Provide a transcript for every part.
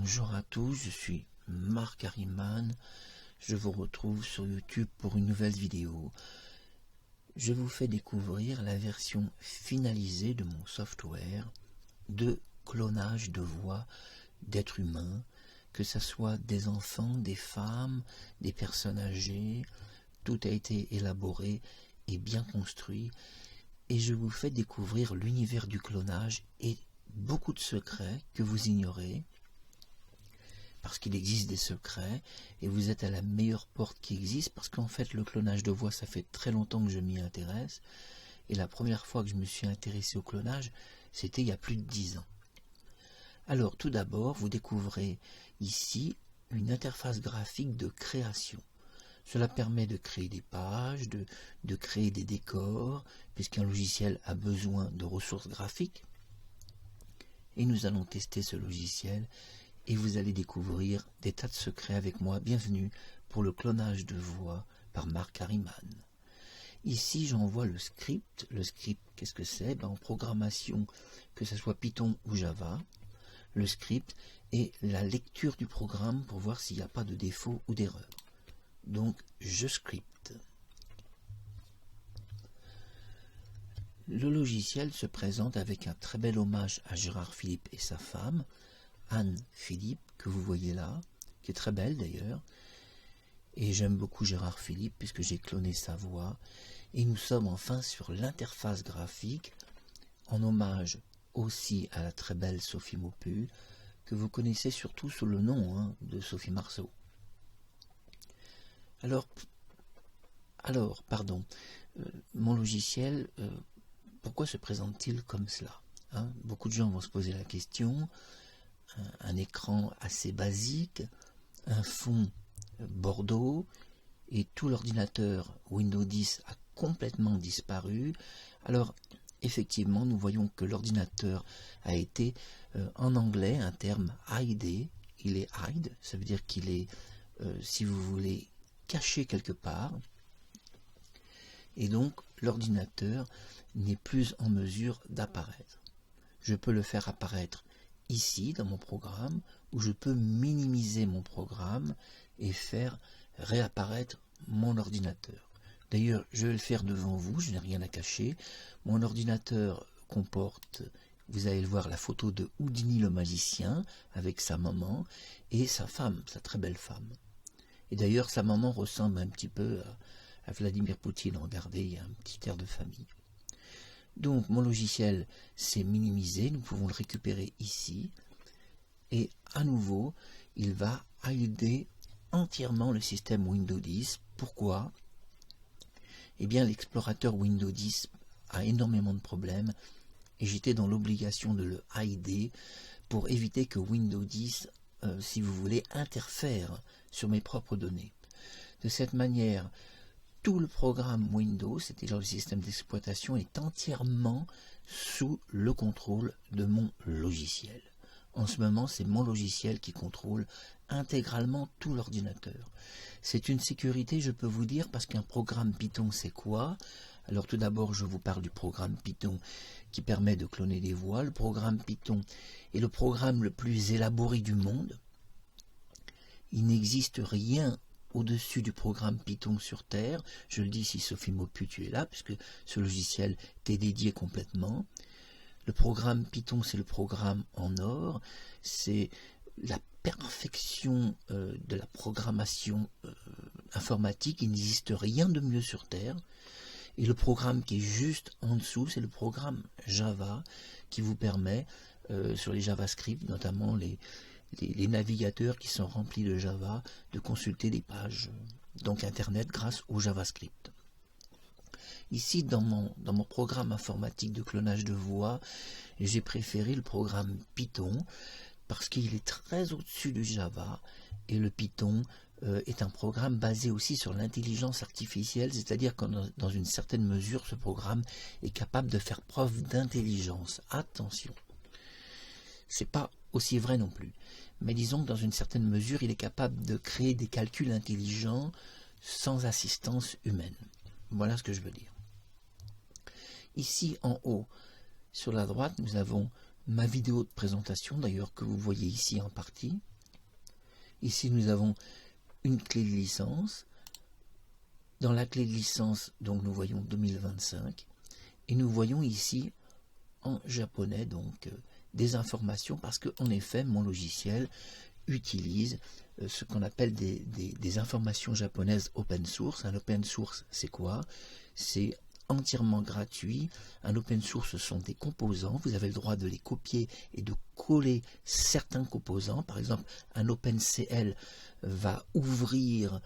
Bonjour à tous, je suis Marc Harriman. Je vous retrouve sur YouTube pour une nouvelle vidéo. Je vous fais découvrir la version finalisée de mon software de clonage de voix d'êtres humains, que ce soit des enfants, des femmes, des personnes âgées. Tout a été élaboré et bien construit. Et je vous fais découvrir l'univers du clonage et beaucoup de secrets que vous ignorez. Parce qu'il existe des secrets, et vous êtes à la meilleure porte qui existe, parce qu'en fait le clonage de voix, ça fait très longtemps que je m'y intéresse, et la première fois que je me suis intéressé au clonage, c'était il y a plus de 10 ans. Alors tout d'abord, vous découvrez ici une interface graphique de création. Cela permet de créer des pages, de créer des décors, puisqu'un logiciel a besoin de ressources graphiques. Et nous allons tester ce logiciel, et vous allez découvrir des tas de secrets avec moi. Bienvenue pour le clonage de voix par Marc Harriman. Ici, j'envoie le script. Le script, qu'est-ce que c'est? En programmation, que ce soit Python ou Java, le script est la lecture du programme pour voir s'il n'y a pas de défaut ou d'erreur. Donc, je scripte. Le logiciel se présente avec un très bel hommage à Gérard Philippe et sa femme, Anne Philippe, que vous voyez là, qui est très belle d'ailleurs. Et j'aime beaucoup Gérard Philippe puisque j'ai cloné sa voix. Et nous sommes enfin sur l'interface graphique, en hommage aussi à la très belle Sophie Maupu, que vous connaissez surtout sous le nom de Sophie Marceau. Alors, mon logiciel, pourquoi se présente-t-il comme cela? Beaucoup de gens vont se poser la question. Un écran assez basique, un fond bordeaux, et tout l'ordinateur Windows 10 a complètement disparu. Alors, effectivement, nous voyons que l'ordinateur a été, en anglais, un terme hidé. Il est hide, ça veut dire qu'il est, si vous voulez, caché quelque part. Et donc, l'ordinateur n'est plus en mesure d'apparaître. Je peux le faire apparaître ici, dans mon programme, où je peux minimiser mon programme et faire réapparaître mon ordinateur. D'ailleurs, je vais le faire devant vous, je n'ai rien à cacher. Mon ordinateur comporte, vous allez le voir, la photo de Houdini le magicien, avec sa maman, et sa femme, sa très belle femme. Et d'ailleurs, sa maman ressemble un petit peu à Vladimir Poutine. Regardez, il y a un petit air de famille. Donc, mon logiciel s'est minimisé, nous pouvons le récupérer ici, et à nouveau, il va hider entièrement le système Windows 10. Pourquoi? Eh bien, l'explorateur Windows 10 a énormément de problèmes, et j'étais dans l'obligation de le hider pour éviter que Windows 10, si vous voulez, interfère sur mes propres données. De cette manière, tout le programme Windows, c'est-à-dire le système d'exploitation, est entièrement sous le contrôle de mon logiciel. En ce moment, c'est mon logiciel qui contrôle intégralement tout l'ordinateur. C'est une sécurité, je peux vous dire, parce qu'un programme Python, c'est quoi? Alors tout d'abord, je vous parle du programme Python qui permet de cloner des voix. Le programme Python est le programme le plus élaboré du monde. Il n'existe rien au-dessus du programme Python sur Terre. Je le dis si Sophie Maupu, tu es là, puisque ce logiciel t'est dédié complètement. Le programme Python, c'est le programme en or. C'est la perfection de la programmation informatique. Il n'existe rien de mieux sur Terre. Et le programme qui est juste en dessous, c'est le programme Java, qui vous permet, sur les JavaScript, notamment les navigateurs qui sont remplis de Java, de consulter des pages donc Internet grâce au JavaScript. Ici, dans mon programme informatique de clonage de voix, j'ai préféré le programme Python parce qu'il est très au-dessus du Java, et le Python est un programme basé aussi sur l'intelligence artificielle, c'est-à-dire que dans une certaine mesure, ce programme est capable de faire preuve d'intelligence. Attention, c'est pas aussi vrai non plus. Mais disons que dans une certaine mesure, il est capable de créer des calculs intelligents sans assistance humaine. Voilà ce que je veux dire. Ici en haut, sur la droite, nous avons ma vidéo de présentation, d'ailleurs que vous voyez ici en partie. Ici, nous avons une clé de licence. Dans la clé de licence, donc nous voyons 2025. Et nous voyons ici, en japonais, donc des informations, parce qu'en effet, mon logiciel utilise ce qu'on appelle des informations japonaises open source. Un open source, c'est quoi? C'est entièrement gratuit. Un open source, ce sont des composants. Vous avez le droit de les copier et de coller certains composants. Par exemple, un OpenCL va ouvrir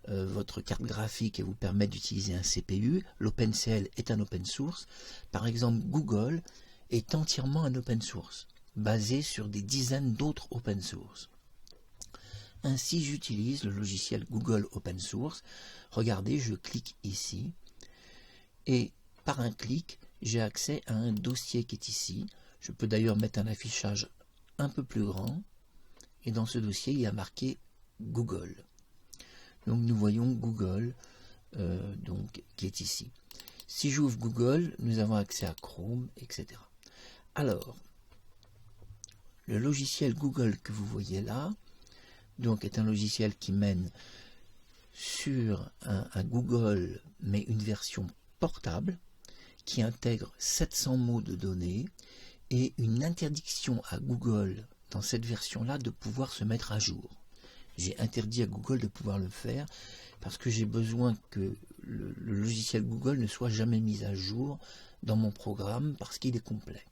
votre carte graphique et vous permettre d'utiliser un CPU. L'OpenCL est un open source. Par exemple, Google est entièrement un open source, basé sur des dizaines d'autres open source. Ainsi, j'utilise le logiciel Google Open Source. Regardez, je clique ici et par un clic, j'ai accès à un dossier qui est ici. Je peux d'ailleurs mettre un affichage un peu plus grand et dans ce dossier, il y a marqué Google. Donc nous voyons Google donc, qui est ici. Si j'ouvre Google, nous avons accès à Chrome, etc. Alors, le logiciel Google que vous voyez là, donc est un logiciel qui mène sur un Google, mais une version portable, qui intègre 700 mots de données et une interdiction à Google, dans cette version-là, de pouvoir se mettre à jour. J'ai interdit à Google de pouvoir le faire parce que j'ai besoin que le logiciel Google ne soit jamais mis à jour dans mon programme parce qu'il est complet.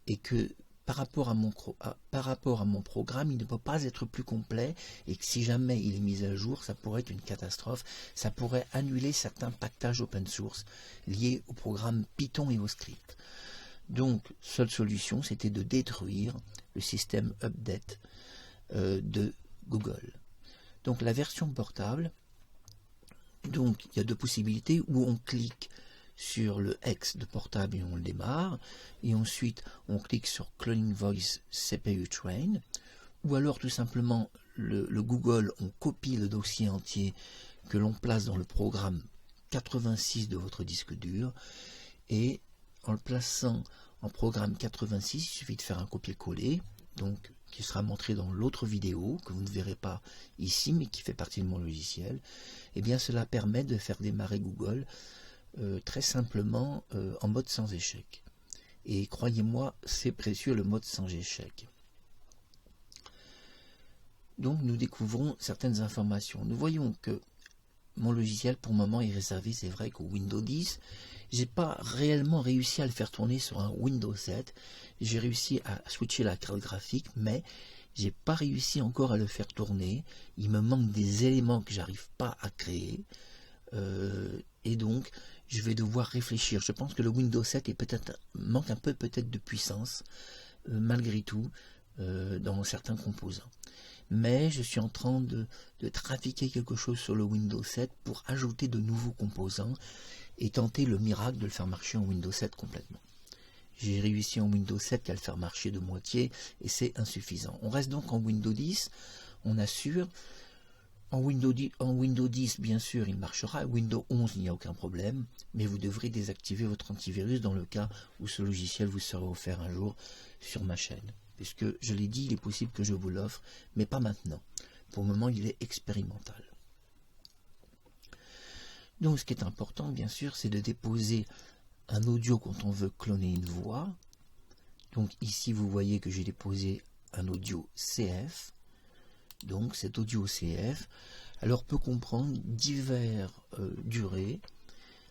Et que par rapport à mon programme, il ne peut pas être plus complet et que si jamais il est mis à jour, ça pourrait être une catastrophe. Ça pourrait annuler certains packages open source liés au programme Python et au script. Donc, seule solution, c'était de détruire le système update de Google. Donc la version portable, donc il y a deux possibilités où on clique sur le X de portable et on le démarre, et ensuite on clique sur Cloning Voice CPU Train, ou alors tout simplement le Google, on copie le dossier entier que l'on place dans le programme 86 de votre disque dur, et en le plaçant en programme 86, il suffit de faire un copier-coller, donc qui sera montré dans l'autre vidéo, que vous ne verrez pas ici, mais qui fait partie de mon logiciel. Et bien cela permet de faire démarrer Google très simplement en mode sans échec. Et croyez-moi, c'est précieux le mode sans échec. Donc nous découvrons certaines informations. Nous voyons que mon logiciel pour le moment est réservé, c'est vrai, qu'au Windows 10. J'ai pas réellement réussi à le faire tourner sur un Windows 7. J'ai réussi à switcher la carte graphique, mais j'ai pas réussi encore à le faire tourner. Il me manque des éléments que j'arrive pas à créer. Et donc, je vais devoir réfléchir. Je pense que le Windows 7 manque un peu peut-être de puissance, malgré tout, dans certains composants. Mais je suis en train de trafiquer quelque chose sur le Windows 7 pour ajouter de nouveaux composants et tenter le miracle de le faire marcher en Windows 7 complètement. J'ai réussi en Windows 7 qu'à le faire marcher de moitié et c'est insuffisant. On reste donc en Windows 10, on assure. En Windows 10, bien sûr, il marchera. Windows 11, il n'y a aucun problème, mais vous devrez désactiver votre antivirus dans le cas où ce logiciel vous sera offert un jour sur ma chaîne. Puisque, je l'ai dit, il est possible que je vous l'offre, mais pas maintenant. Pour le moment, il est expérimental. Donc, ce qui est important, bien sûr, c'est de déposer un audio quand on veut cloner une voix. Donc, ici, vous voyez que j'ai déposé un audio CF. Donc cet audio CF, alors peut comprendre diverses durées.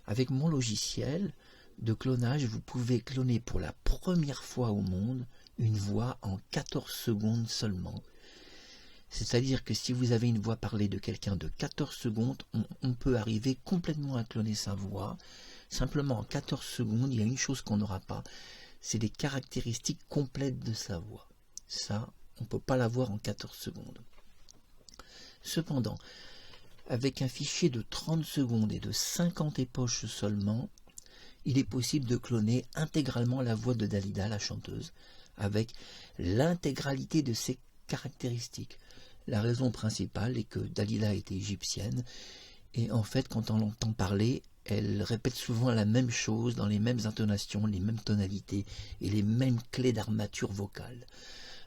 Avec mon logiciel de clonage, vous pouvez cloner pour la première fois au monde une voix en 14 secondes seulement. C'est-à-dire que si vous avez une voix parlée de quelqu'un de 14 secondes, on peut arriver complètement à cloner sa voix. Simplement en 14 secondes, il y a une chose qu'on n'aura pas, c'est les caractéristiques complètes de sa voix. Ça, on ne peut pas l'avoir en 14 secondes. Cependant, avec un fichier de 30 secondes et de 50 époches seulement, il est possible de cloner intégralement la voix de Dalida, la chanteuse, avec l'intégralité de ses caractéristiques. La raison principale est que Dalida était égyptienne, et en fait, quand on l'entend parler, elle répète souvent la même chose dans les mêmes intonations, les mêmes tonalités et les mêmes clés d'armature vocale.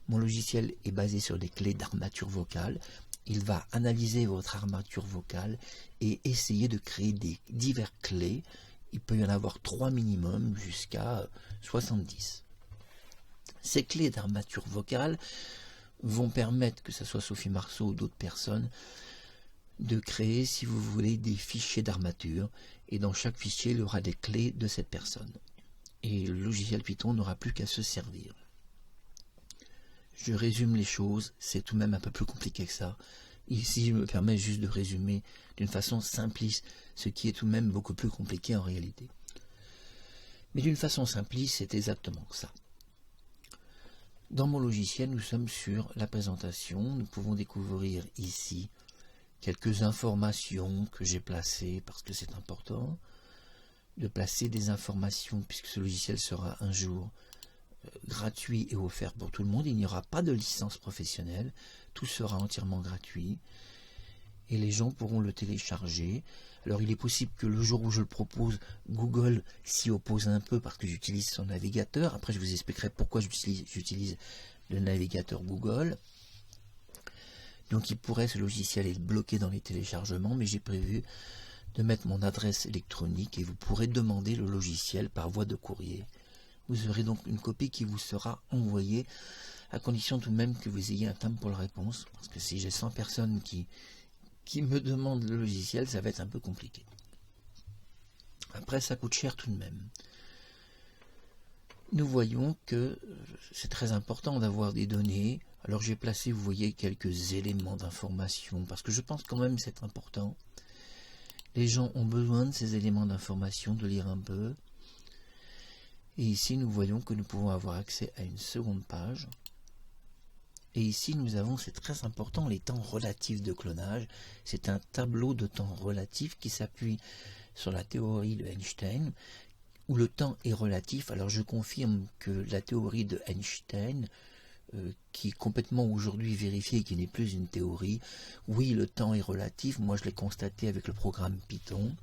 Mon logiciel est basé sur des clés d'armature vocale. Il va analyser votre armature vocale et essayer de créer des divers clés. Il peut y en avoir 3 minimum jusqu'à 70. Ces clés d'armature vocale vont permettre, que ce soit Sophie Marceau ou d'autres personnes, de créer, si vous voulez, des fichiers d'armature. Et dans chaque fichier, il y aura des clés de cette personne. Et le logiciel Python n'aura plus qu'à se servir. Je résume les choses, c'est tout de même un peu plus compliqué que ça. Ici, je me permets juste de résumer d'une façon simpliste, ce qui est tout de même beaucoup plus compliqué en réalité. Mais d'une façon simpliste, c'est exactement ça. Dans mon logiciel, nous sommes sur la présentation. Nous pouvons découvrir ici quelques informations que j'ai placées parce que c'est important de placer des informations puisque ce logiciel sera un jour gratuit et offert pour tout le monde. Il n'y aura pas de licence professionnelle, tout sera entièrement gratuit et les gens pourront le télécharger. Alors il est possible que le jour où je le propose, Google s'y oppose un peu parce que j'utilise son navigateur. Après je vous expliquerai pourquoi j'utilise le navigateur Google. Donc il pourrait, ce logiciel, être bloqué dans les téléchargements, mais j'ai prévu de mettre mon adresse électronique et vous pourrez demander le logiciel par voie de courrier. Vous aurez donc une copie qui vous sera envoyée, à condition tout de même que vous ayez un timbre pour la réponse, parce que si j'ai 100 personnes qui me demandent le logiciel, ça va être un peu compliqué. Après, ça coûte cher tout de même. Nous voyons que c'est très important d'avoir des données. Alors j'ai placé, vous voyez, quelques éléments d'information, parce que je pense quand même que c'est important. Les gens ont besoin de ces éléments d'information, de lire un peu. Et ici, nous voyons que nous pouvons avoir accès à une seconde page. Et ici, nous avons, c'est très important, les temps relatifs de clonage. C'est un tableau de temps relatif qui s'appuie sur la théorie de Einstein, où le temps est relatif. Alors, je confirme que la théorie de Einstein, qui est complètement aujourd'hui vérifiée et qui n'est plus une théorie, oui, le temps est relatif. Moi, je l'ai constaté avec le programme Python.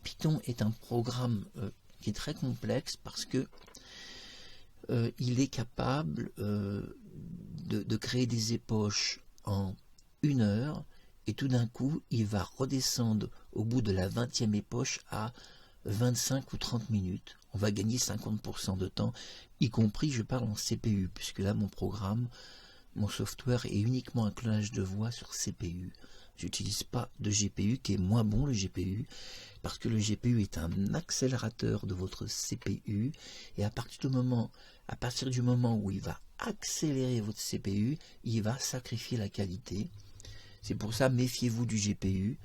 Python est un programme qui est très complexe parce que il est capable de créer des époches en 1 heure et tout d'un coup il va redescendre au bout de la 20e époche à 25 ou 30 minutes. On va gagner 50% de temps, y compris, je parle en CPU, puisque là mon programme, mon software est uniquement un clonage de voix sur CPU. J'utilise pas de GPU, qui est moins bon le GPU, parce que le GPU est un accélérateur de votre CPU, et à partir du moment où il va accélérer votre CPU, il va sacrifier la qualité. C'est pour ça, méfiez-vous du GPU.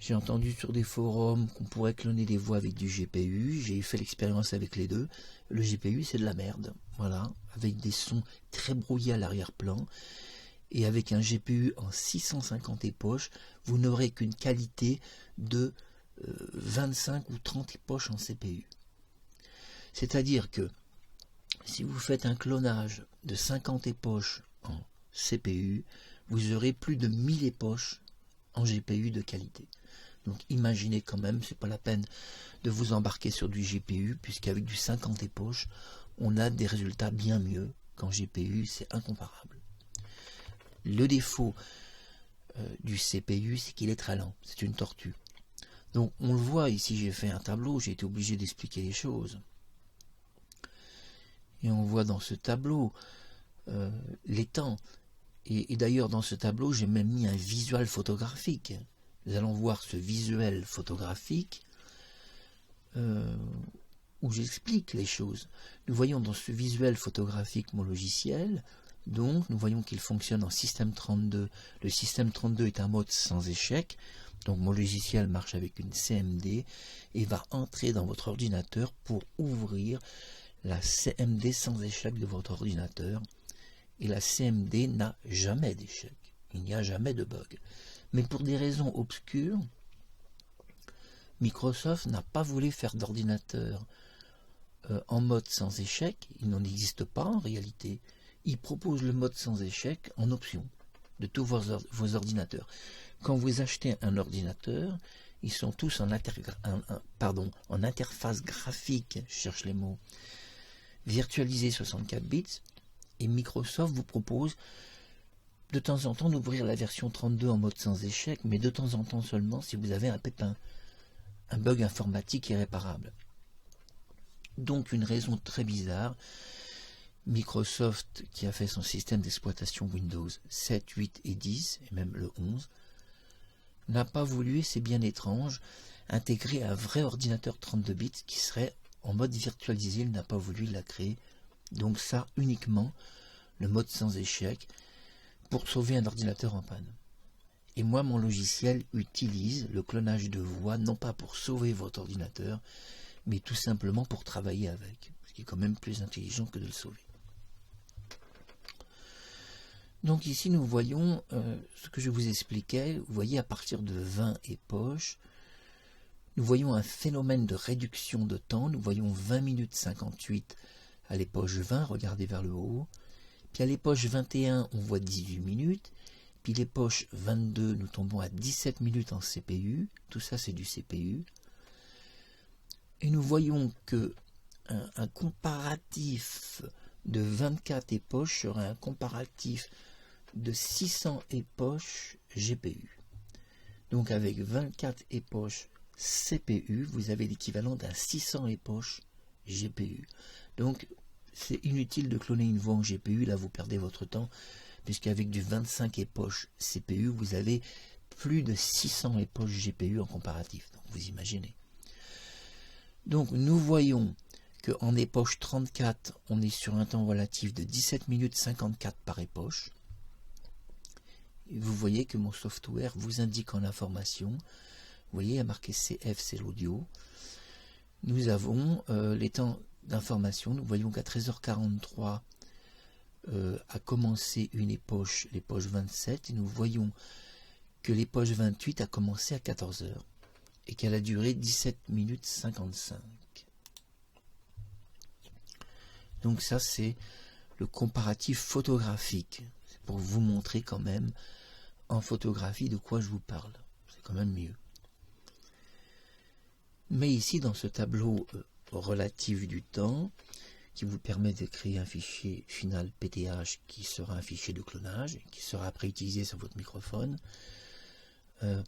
J'ai entendu sur des forums qu'on pourrait cloner des voix avec du GPU, j'ai fait l'expérience avec les deux. Le GPU c'est de la merde, voilà, avec des sons très brouillés à l'arrière-plan. Et avec un GPU en 650 époches, vous n'aurez qu'une qualité de 25 ou 30 époches en CPU. C'est-à-dire que si vous faites un clonage de 50 époches en CPU, vous aurez plus de 1000 époches en GPU de qualité. Donc imaginez quand même, c'est pas la peine de vous embarquer sur du GPU, puisqu'avec du 50 époches, on a des résultats bien mieux qu'en GPU, c'est incomparable. Le défaut du CPU, c'est qu'il est très lent, c'est une tortue. Donc on le voit ici, j'ai fait un tableau, j'ai été obligé d'expliquer les choses. Et on voit dans ce tableau les temps. Et d'ailleurs dans ce tableau, j'ai même mis un visuel photographique. Nous allons voir ce visuel photographique où j'explique les choses. Nous voyons dans ce visuel photographique mon logiciel. Donc, nous voyons qu'il fonctionne en système 32. Le système 32 est un mode sans échec. Donc, mon logiciel marche avec une CMD et va entrer dans votre ordinateur pour ouvrir la CMD sans échec de votre ordinateur. Et la CMD n'a jamais d'échec. Il n'y a jamais de bug. Mais pour des raisons obscures, Microsoft n'a pas voulu faire d'ordinateur en mode sans échec. Il n'en existe pas en réalité. Il propose le mode sans échec en option de tous vos ordinateurs. Quand vous achetez un ordinateur, ils sont tous en interface graphique, je cherche les mots, virtualisé 64 bits, Et Microsoft vous propose de temps en temps d'ouvrir la version 32 en mode sans échec, mais de temps en temps seulement si vous avez un pépin, un bug informatique irréparable. Donc une raison très bizarre, Microsoft, qui a fait son système d'exploitation Windows 7, 8 et 10, et même le 11, n'a pas voulu, et c'est bien étrange, intégrer un vrai ordinateur 32 bits qui serait en mode virtualisé. Il n'a pas voulu la créer. Donc ça, uniquement le mode sans échec pour sauver un ordinateur en panne. Et moi, mon logiciel utilise le clonage de voix, non pas pour sauver votre ordinateur, mais tout simplement pour travailler avec, ce qui est quand même plus intelligent que de le sauver. Donc ici, nous voyons ce que je vous expliquais. Vous voyez, à partir de 20 époches, nous voyons un phénomène de réduction de temps. Nous voyons 20 minutes 58 à l'époche 20, regardez vers le haut. Puis à l'époche 21, on voit 18 minutes. Puis l'époche 22, nous tombons à 17 minutes en CPU. Tout ça, c'est du CPU. Et nous voyons que un comparatif de 24 époches sera un comparatif de 600 époches GPU. Donc avec 24 époches CPU, vous avez l'équivalent d'un 600 époches GPU. Donc c'est inutile de cloner une voix en GPU, là vous perdez votre temps, puisqu'avec du 25 époches CPU, vous avez plus de 600 époches GPU en comparatif. Donc vous imaginez. Donc nous voyons qu'en époche 34, on est sur un temps relatif de 17 minutes 54 par époche. Et vous voyez que mon software vous indique en information, vous voyez, il y a marqué CF, c'est l'audio. Nous avons les temps d'information, nous voyons qu'à 13h43 a commencé une époche, l'époche 27, et nous voyons que l'époche 28 a commencé à 14h, et qu'elle a duré 17 minutes 55. Donc ça, c'est le comparatif photographique. C'est pour vous montrer quand même en photographie de quoi je vous parle. C'est quand même mieux. Mais ici, dans ce tableau relatif du temps, qui vous permet de créer un fichier final PTH qui sera un fichier de clonage, qui sera après utilisé sur votre microphone,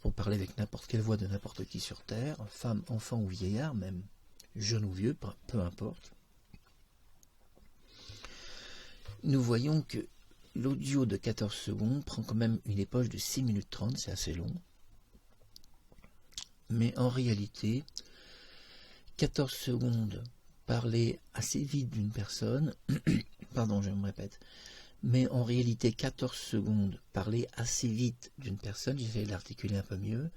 pour parler avec n'importe quelle voix de n'importe qui sur Terre, femme, enfant ou vieillard, même jeune ou vieux, peu importe. Nous voyons que l'audio de 14 secondes prend quand même une époche de 6 minutes 30, c'est assez long. Mais en réalité, 14 secondes parler assez vite d'une personne, pardon, je me répète, mais en réalité 14 secondes parler assez vite d'une personne, j'essaie de l'articuler un peu mieux,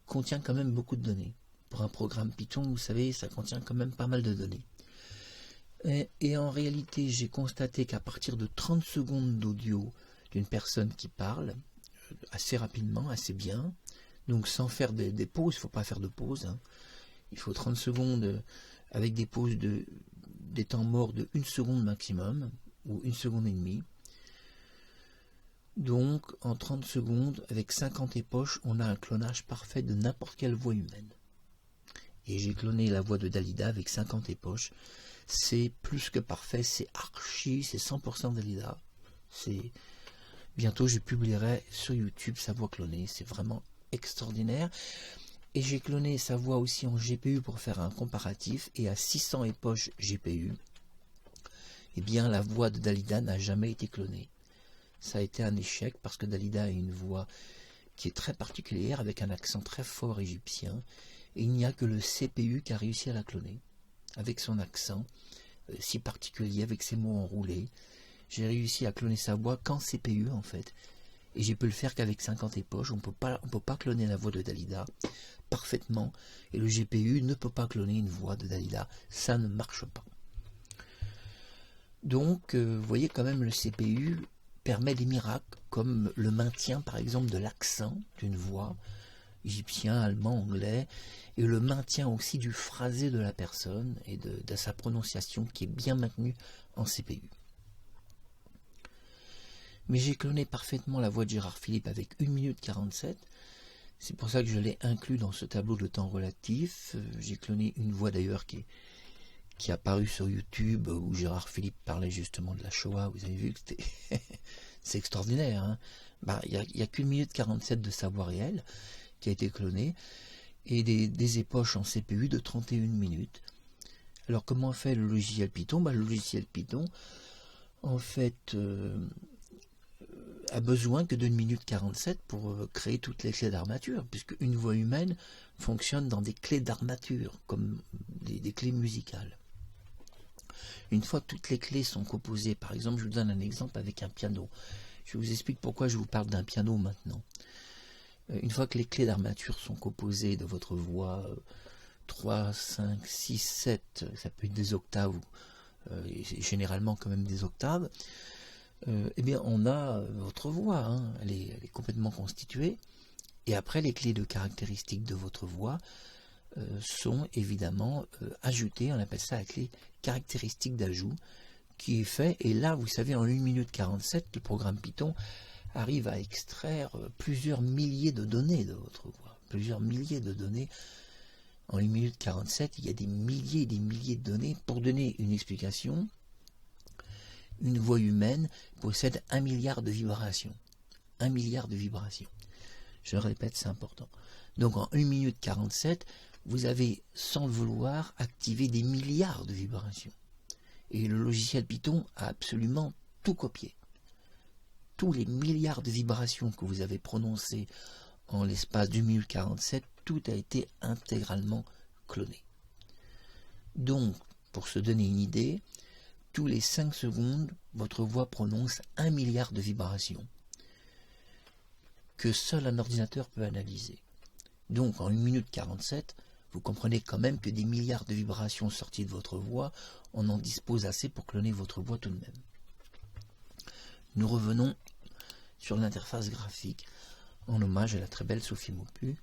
contient quand même beaucoup de données. Pour un programme Python, vous savez, ça contient quand même pas mal de données. Et en réalité, j'ai constaté qu'à partir de 30 secondes d'audio d'une personne qui parle, assez rapidement, assez bien, donc sans faire des pauses, il ne faut pas faire de pause, hein. Il faut 30 secondes avec des pauses des temps morts de 1 seconde maximum, ou 1 seconde et demie. Donc en 30 secondes, avec 50 époches, on a un clonage parfait de n'importe quelle voix humaine. Et j'ai cloné la voix de Dalida avec 50 époches. C'est plus que parfait, c'est archi, c'est 100% Dalida. Bientôt je publierai sur YouTube sa voix clonée, c'est vraiment extraordinaire. Et j'ai cloné sa voix aussi en GPU pour faire un comparatif, et à 600 époches GPU, eh bien la voix de Dalida n'a jamais été clonée. Ça a été un échec parce que Dalida a une voix qui est très particulière, avec un accent très fort égyptien, et il n'y a que le CPU qui a réussi à la cloner. Avec son accent si particulier, avec ses mots enroulés, j'ai réussi à cloner sa voix qu'en CPU en fait. Et j'ai pu le faire qu'avec 50 époches. On peut pas cloner la voix de Dalida parfaitement, et le GPU ne peut pas cloner une voix de Dalida. Ça ne marche pas. Donc, vous voyez quand même, le CPU permet des miracles, comme le maintien par exemple de l'accent d'une voix, égyptien, allemand, anglais, et le maintien aussi du phrasé de la personne et de sa prononciation qui est bien maintenue en CPU. Mais j'ai cloné parfaitement la voix de Gérard Philippe avec 1 minute 47. C'est pour ça que je l'ai inclus dans ce tableau de temps relatif. J'ai cloné une voix d'ailleurs qui qui est apparu sur YouTube, où Gérard Philippe parlait justement de la Shoah. Vous avez vu que c'est extraordinaire, hein. Il y a qu'1 minute 47 de sa voix réelle qui a été clonée, et des époches en CPU de 31 minutes. Alors comment fait le logiciel Python? Le logiciel Python, en fait, a besoin que d'1 minute 47 pour créer toutes les clés d'armature, puisque une voix humaine fonctionne dans des clés d'armature, comme des clés musicales. Une fois que toutes les clés sont composées, par exemple, je vous donne un exemple avec un piano. Je vous explique pourquoi je vous parle d'un piano maintenant. Une fois que les clés d'armature sont composées de votre voix, 3, 5, 6, 7, ça peut être des octaves, généralement quand même des octaves, eh bien on a votre voix, hein, elle est complètement constituée, et après les clés de caractéristiques de votre voix sont évidemment ajoutées, on appelle ça la clé caractéristique d'ajout, qui est fait, et là vous savez en 1 minute 47, le programme Python arrive à extraire plusieurs milliers de données de votre voix, plusieurs milliers de données. En 1 minute 47, il y a des milliers et des milliers de données. Pour donner une explication, une voix humaine possède 1 milliard de vibrations. 1 milliard de vibrations. Je le répète, c'est important. Donc en 1 minute 47, vous avez, sans le vouloir, activé des milliards de vibrations. Et le logiciel Python a absolument tout copié. Tous les milliards de vibrations que vous avez prononcées en l'espace d'1 minute 47, tout a été intégralement cloné. Donc, pour se donner une idée, tous les 5 secondes, votre voix prononce 1 milliard de vibrations que seul un ordinateur peut analyser. Donc, en 1 minute 47, vous comprenez quand même que des milliards de vibrations sorties de votre voix, on en dispose assez pour cloner votre voix tout de même. Nous revenons sur l'interface graphique, en hommage à la très belle Sophie Maupu.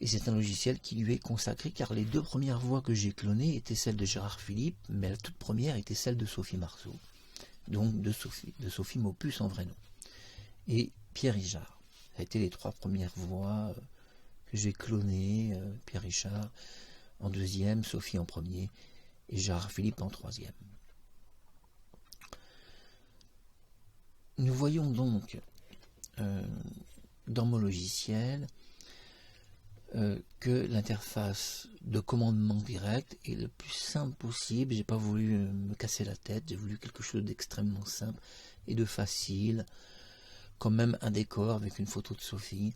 Et c'est un logiciel qui lui est consacré, car les 2 premières voix que j'ai clonées étaient celles de Gérard Philippe, mais la toute première était celle de Sophie Marceau, donc de Sophie Maupu, son vrai nom. Et Pierre Richard. Ça a été les 3 premières voix que j'ai clonées, Pierre Richard en 2e, Sophie en 1er, et Gérard Philippe en 3e. Nous voyons donc dans mon logiciel que l'interface de commandement direct est le plus simple possible. J'ai pas voulu me casser la tête, j'ai voulu quelque chose d'extrêmement simple et de facile, quand même un décor avec une photo de Sophie,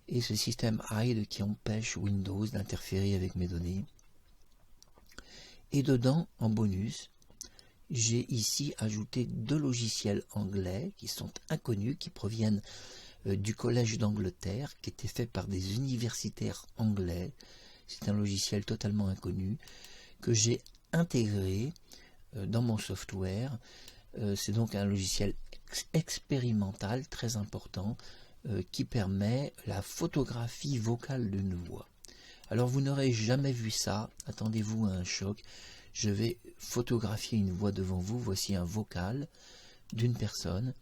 et ce système hide qui empêche Windows d'interférer avec mes données. Et dedans, en bonus, j'ai ici ajouté 2 logiciels anglais qui sont inconnus, qui proviennent du Collège d'Angleterre, qui était fait par des universitaires anglais. C'est un logiciel totalement inconnu que j'ai intégré dans mon software. C'est donc un logiciel expérimental très important qui permet la photographie vocale d'une voix. Alors vous n'aurez jamais vu ça, attendez-vous à un choc. Je vais photographier une voix devant vous. Voici un vocal d'une personne.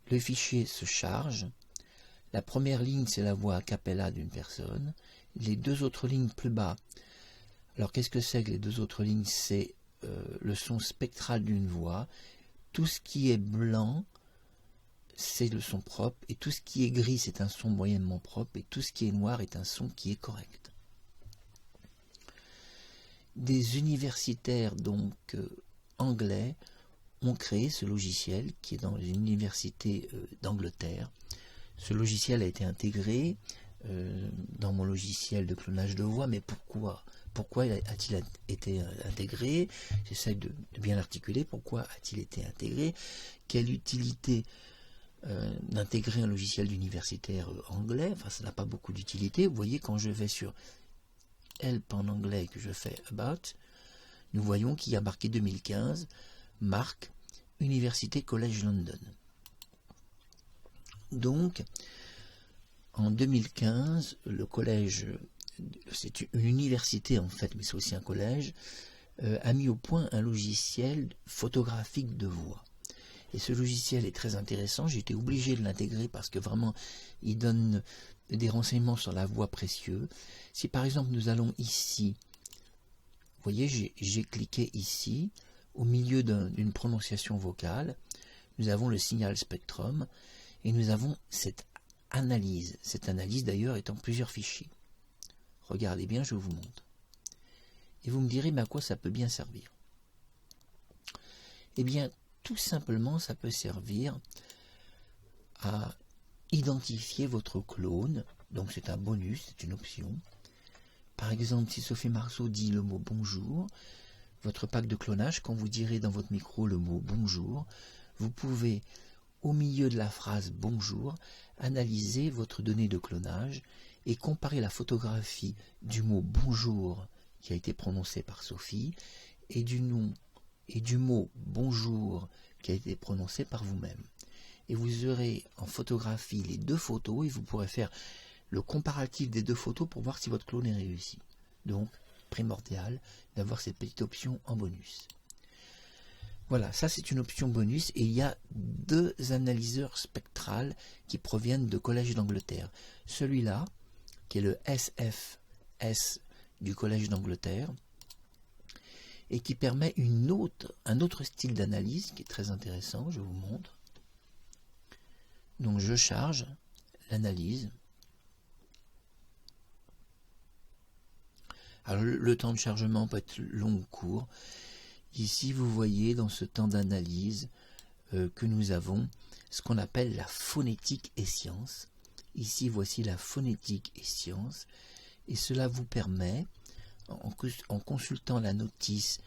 Le fichier se charge. La première ligne, c'est la voix a cappella d'une personne. Les 2 autres lignes plus bas. Alors, qu'est-ce que c'est que les 2 autres lignes? C'est le son spectral d'une voix. Tout ce qui est blanc, c'est le son propre. Et tout ce qui est gris, c'est un son moyennement propre. Et tout ce qui est noir est un son qui est correct. Des universitaires donc anglais ont créé ce logiciel qui est dans l'université d'Angleterre. Ce logiciel a été intégré dans mon logiciel de clonage de voix, mais pourquoi a-t-il été intégré? J'essaie de bien l'articuler. Pourquoi a-t-il été intégré? Quelle utilité d'intégrer un logiciel d'universitaire anglais? Enfin, ça n'a pas beaucoup d'utilité. Vous voyez, quand je vais sur Help en anglais que je fais About, nous voyons qu'il y a marqué 2015, marque Université College London. Donc, en 2015, le collège, c'est une université en fait, mais c'est aussi un collège, a mis au point un logiciel photographique de voix. Et ce logiciel est très intéressant, j'ai été obligé de l'intégrer parce que vraiment, il donne des renseignements sur la voix précieux. Si par exemple nous allons ici voyez, j'ai cliqué ici, au milieu d'une prononciation vocale, nous avons le signal spectrum, et nous avons cette analyse. Cette analyse d'ailleurs est en plusieurs fichiers. Regardez bien, je vous montre. Et vous me direz, mais à quoi ça peut bien servir? Eh bien, tout simplement, ça peut servir à identifier votre clone. Donc c'est un bonus, c'est une option. Par exemple, si Sophie Marceau dit le mot bonjour, votre pack de clonage, quand vous direz dans votre micro le mot bonjour, vous pouvez, au milieu de la phrase bonjour, analyser votre donnée de clonage et comparer la photographie du mot bonjour qui a été prononcé par Sophie et du mot bonjour qui a été prononcé par vous-même. Et vous aurez en photographie les deux photos et vous pourrez faire le comparatif des deux photos pour voir si votre clone est réussi. Donc, primordial d'avoir cette petite option en bonus. Voilà, ça c'est une option bonus et il y a deux analyseurs spectrales qui proviennent de Collège d'Angleterre. Celui-là, qui est le SFS du Collège d'Angleterre, et qui permet un autre style d'analyse qui est très intéressant, je vous montre. Donc je charge l'analyse. Alors le temps de chargement peut être long ou court. Ici vous voyez dans ce temps d'analyse que nous avons ce qu'on appelle la phonétique et sciences. Ici voici la phonétique et sciences et cela vous permet, en consultant la notice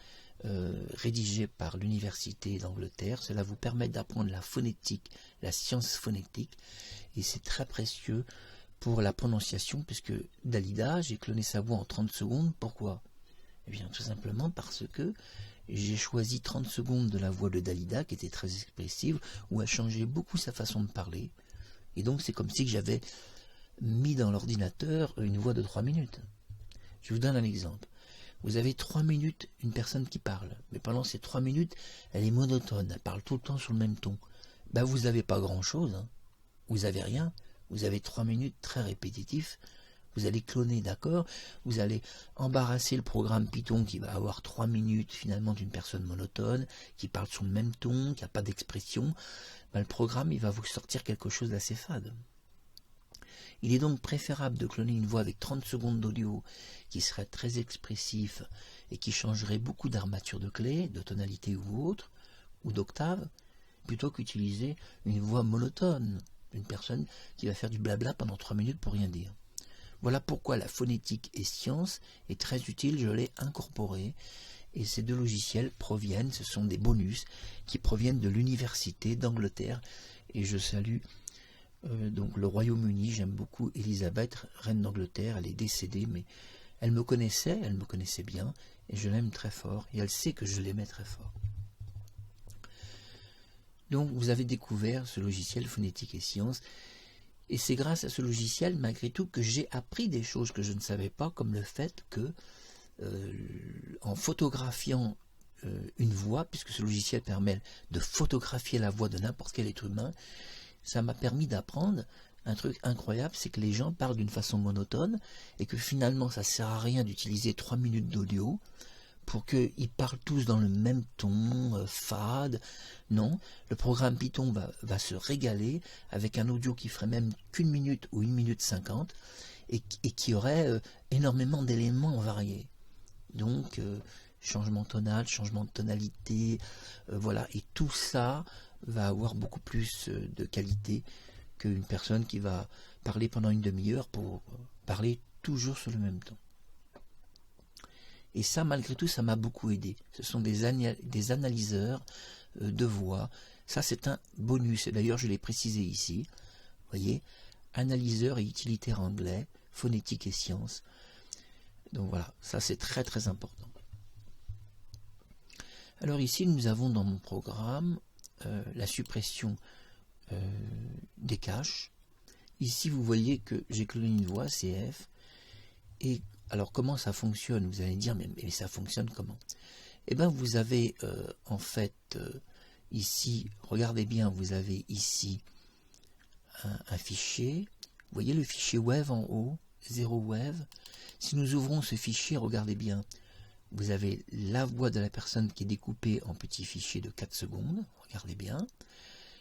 rédigée par l'Université d'Angleterre, cela vous permet d'apprendre la phonétique, la science phonétique, et c'est très précieux pour la prononciation, puisque Dalida, j'ai cloné sa voix en 30 secondes. Pourquoi? Eh bien tout simplement parce que j'ai choisi 30 secondes de la voix de Dalida, qui était très expressive, où elle changeait beaucoup sa façon de parler, et donc c'est comme si j'avais mis dans l'ordinateur une voix de 3 minutes. Je vous donne un exemple. Vous avez 3 minutes une personne qui parle, mais pendant ces 3 minutes, elle est monotone, elle parle tout le temps sur le même ton. Ben, vous n'avez pas grand-chose, hein. Vous n'avez rien, vous avez 3 minutes très répétitifs, vous allez cloner, d'accord, vous allez embarrasser le programme Python qui va avoir 3 minutes finalement d'une personne monotone, qui parle sur le même ton, qui n'a pas d'expression, ben, le programme il va vous sortir quelque chose d'assez fade. Il est donc préférable de cloner une voix avec 30 secondes d'audio qui serait très expressif et qui changerait beaucoup d'armature de clés, de tonalité ou autre, ou d'octave, plutôt qu'utiliser une voix monotone, une personne qui va faire du blabla pendant 3 minutes pour rien dire. Voilà pourquoi la phonétique et science est très utile, je l'ai incorporée, et ces deux logiciels proviennent, ce sont des bonus qui proviennent de l'Université d'Angleterre, et je salue donc le Royaume-Uni. J'aime beaucoup Elisabeth, reine d'Angleterre, elle est décédée, mais elle me connaissait bien, et je l'aime très fort, et elle sait que je l'aimais très fort. Donc vous avez découvert ce logiciel phonétique et sciences, et c'est grâce à ce logiciel, malgré tout, que j'ai appris des choses que je ne savais pas, comme le fait que, en photographiant une voix, puisque ce logiciel permet de photographier la voix de n'importe quel être humain, ça m'a permis d'apprendre un truc incroyable, c'est que les gens parlent d'une façon monotone et que finalement ça ne sert à rien d'utiliser 3 minutes d'audio pour qu'ils parlent tous dans le même ton, fade. Non, le programme Python va se régaler avec un audio qui ferait même qu'1 minute ou 1 minute 50 et qui aurait énormément d'éléments variés. Donc, changement tonal, changement de tonalité, voilà, et tout ça va avoir beaucoup plus de qualité qu'une personne qui va parler pendant une demi-heure pour parler toujours sur le même ton. Et ça, malgré tout, ça m'a beaucoup aidé. Ce sont des analyseurs de voix. Ça, c'est un bonus. Et d'ailleurs, je l'ai précisé ici. Vous voyez, analyseur et utilitaire anglais, phonétique et sciences. Donc voilà, ça c'est très très important. Alors ici, nous avons dans mon programme la suppression des caches. Ici, vous voyez que j'ai cloné une voix, CF. Et alors, comment ça fonctionne? Vous allez dire, mais ça fonctionne comment? Eh bien, vous avez en fait ici, regardez bien, vous avez ici un fichier. Vous voyez le fichier WAV en haut, 0 WAV. Si nous ouvrons ce fichier, regardez bien, vous avez la voix de la personne qui est découpée en petits fichiers de 4 secondes, regardez bien.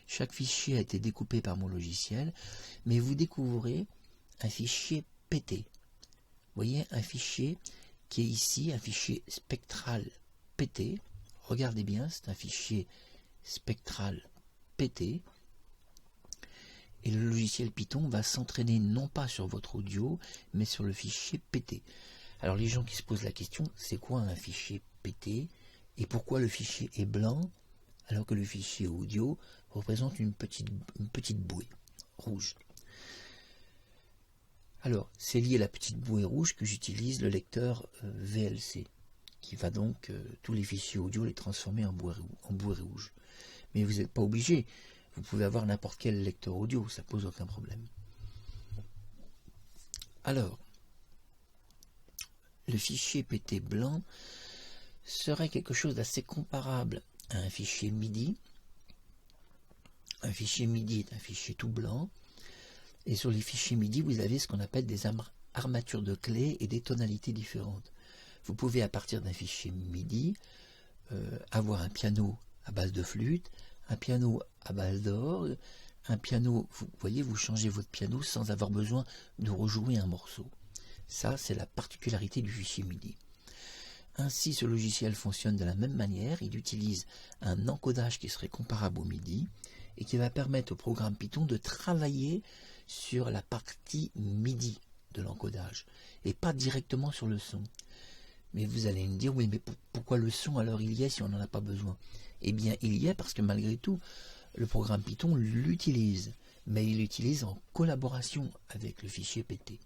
Chaque fichier a été découpé par mon logiciel, mais vous découvrez un fichier PT. Vous voyez un fichier qui est ici, un fichier spectral PT. Regardez bien, c'est un fichier spectral PT. Et le logiciel Python va s'entraîner non pas sur votre audio, mais sur le fichier PT. Alors les gens qui se posent la question, c'est quoi un fichier PT et pourquoi le fichier est blanc alors que le fichier audio représente une petite bouée rouge. Alors c'est lié à la petite bouée rouge que j'utilise le lecteur VLC, qui va donc tous les fichiers audio les transformer en bouée rouge. Mais vous n'êtes pas obligé. Vous pouvez avoir n'importe quel lecteur audio, ça pose aucun problème. Alors, le fichier PT blanc serait quelque chose d'assez comparable à un fichier MIDI. Un fichier MIDI est un fichier tout blanc. Et sur les fichiers MIDI, vous avez ce qu'on appelle des armatures de clés et des tonalités différentes. Vous pouvez, à partir d'un fichier MIDI, avoir un piano à base de flûte, un piano à base d'orgue, un piano, vous voyez, vous changez votre piano sans avoir besoin de rejouer un morceau. Ça, c'est la particularité du fichier MIDI. Ainsi, ce logiciel fonctionne de la même manière. Il utilise un encodage qui serait comparable au MIDI et qui va permettre au programme Python de travailler sur la partie MIDI de l'encodage et pas directement sur le son. Mais vous allez me dire, oui, mais pourquoi le son alors il y est si on n'en a pas besoin? Eh bien, il y est parce que malgré tout, le programme Python l'utilise, mais il l'utilise en collaboration avec le fichier PT.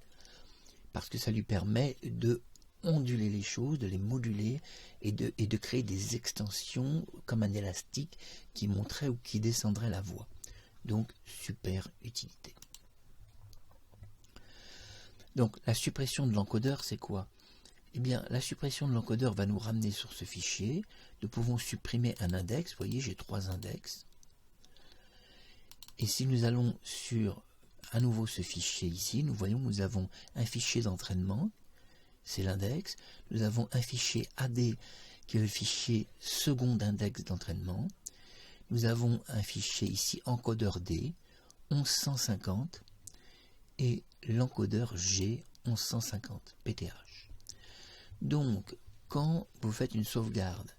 Parce que ça lui permet de onduler les choses, de les moduler et de créer des extensions comme un élastique qui monterait ou qui descendrait la voix. Donc, super utilité. Donc, la suppression de l'encodeur, c'est quoi? Eh bien, la suppression de l'encodeur va nous ramener sur ce fichier. Nous pouvons supprimer un index. Vous voyez, j'ai 3 index. Et si nous allons sur à nouveau ce fichier ici, nous voyons que nous avons un fichier d'entraînement, c'est l'index. Nous avons un fichier AD qui est le fichier second index d'entraînement. Nous avons un fichier ici encodeur D 1150 et l'encodeur G 1150 PTH. Donc, quand vous faites une sauvegarde,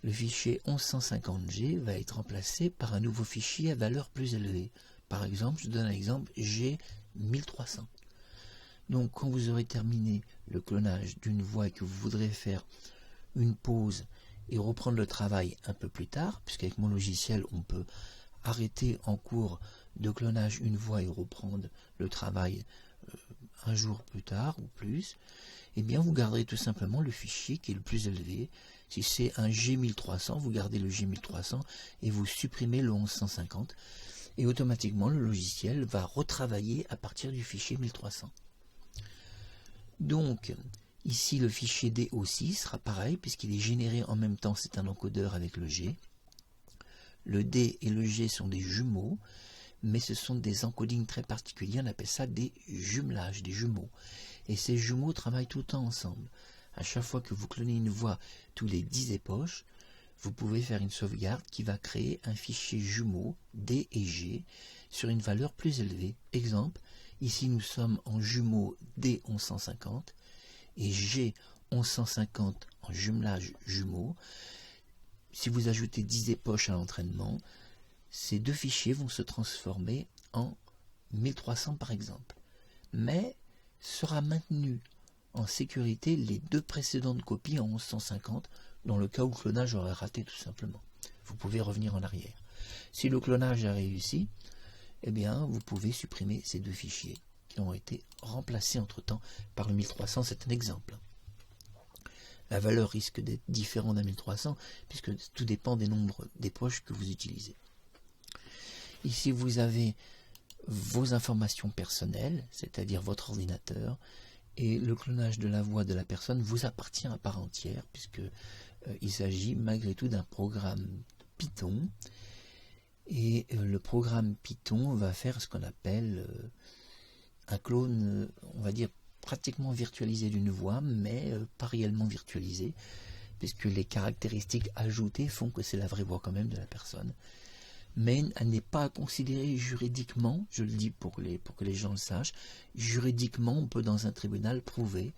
le fichier 1150G va être remplacé par un nouveau fichier à valeur plus élevée. Par exemple, je donne un exemple, G1300. Donc, quand vous aurez terminé le clonage d'une voix et que vous voudrez faire une pause et reprendre le travail un peu plus tard, puisqu'avec mon logiciel, on peut arrêter en cours de clonage une voix et reprendre le travail un jour plus tard ou plus, eh bien vous garderez tout simplement le fichier qui est le plus élevé. Si c'est un G1300, vous gardez le G1300 et vous supprimez le 1150 et automatiquement le logiciel va retravailler à partir du fichier 1300. Donc ici le fichier D aussi sera pareil puisqu'il est généré en même temps, c'est un encodeur avec le G. Le D et le G sont des jumeaux, mais ce sont des encodings très particuliers, on appelle ça des jumelages, des jumeaux. Et ces jumeaux travaillent tout le temps ensemble. À chaque fois que vous clonez une voix tous les 10 époches, vous pouvez faire une sauvegarde qui va créer un fichier jumeau D et G sur une valeur plus élevée. Exemple, ici nous sommes en jumeau D 1150 et G 1150 en jumelage jumeau. Si vous ajoutez 10 époches à l'entraînement, ces deux fichiers vont se transformer en 1300 par exemple. Mais sera maintenu en sécurité les deux précédentes copies en 1150 dans le cas où le clonage aurait raté tout simplement. Vous pouvez revenir en arrière. Si le clonage a réussi, eh bien vous pouvez supprimer ces deux fichiers qui ont été remplacés entre-temps par le 1300, c'est un exemple. La valeur risque d'être différente d'un 1300 puisque tout dépend des nombres d'époches que vous utilisez. Ici vous avez vos informations personnelles, c'est-à-dire votre ordinateur, et le clonage de la voix de la personne vous appartient à part entière, puisque il s'agit malgré tout d'un programme Python, et le programme Python va faire ce qu'on appelle un clone, on va dire pratiquement virtualisée d'une voix, mais pas réellement virtualisée, puisque les caractéristiques ajoutées font que c'est la vraie voix quand même de la personne. Mais elle n'est pas considérée juridiquement, je le dis pour que les gens le sachent, juridiquement on peut dans un tribunal prouver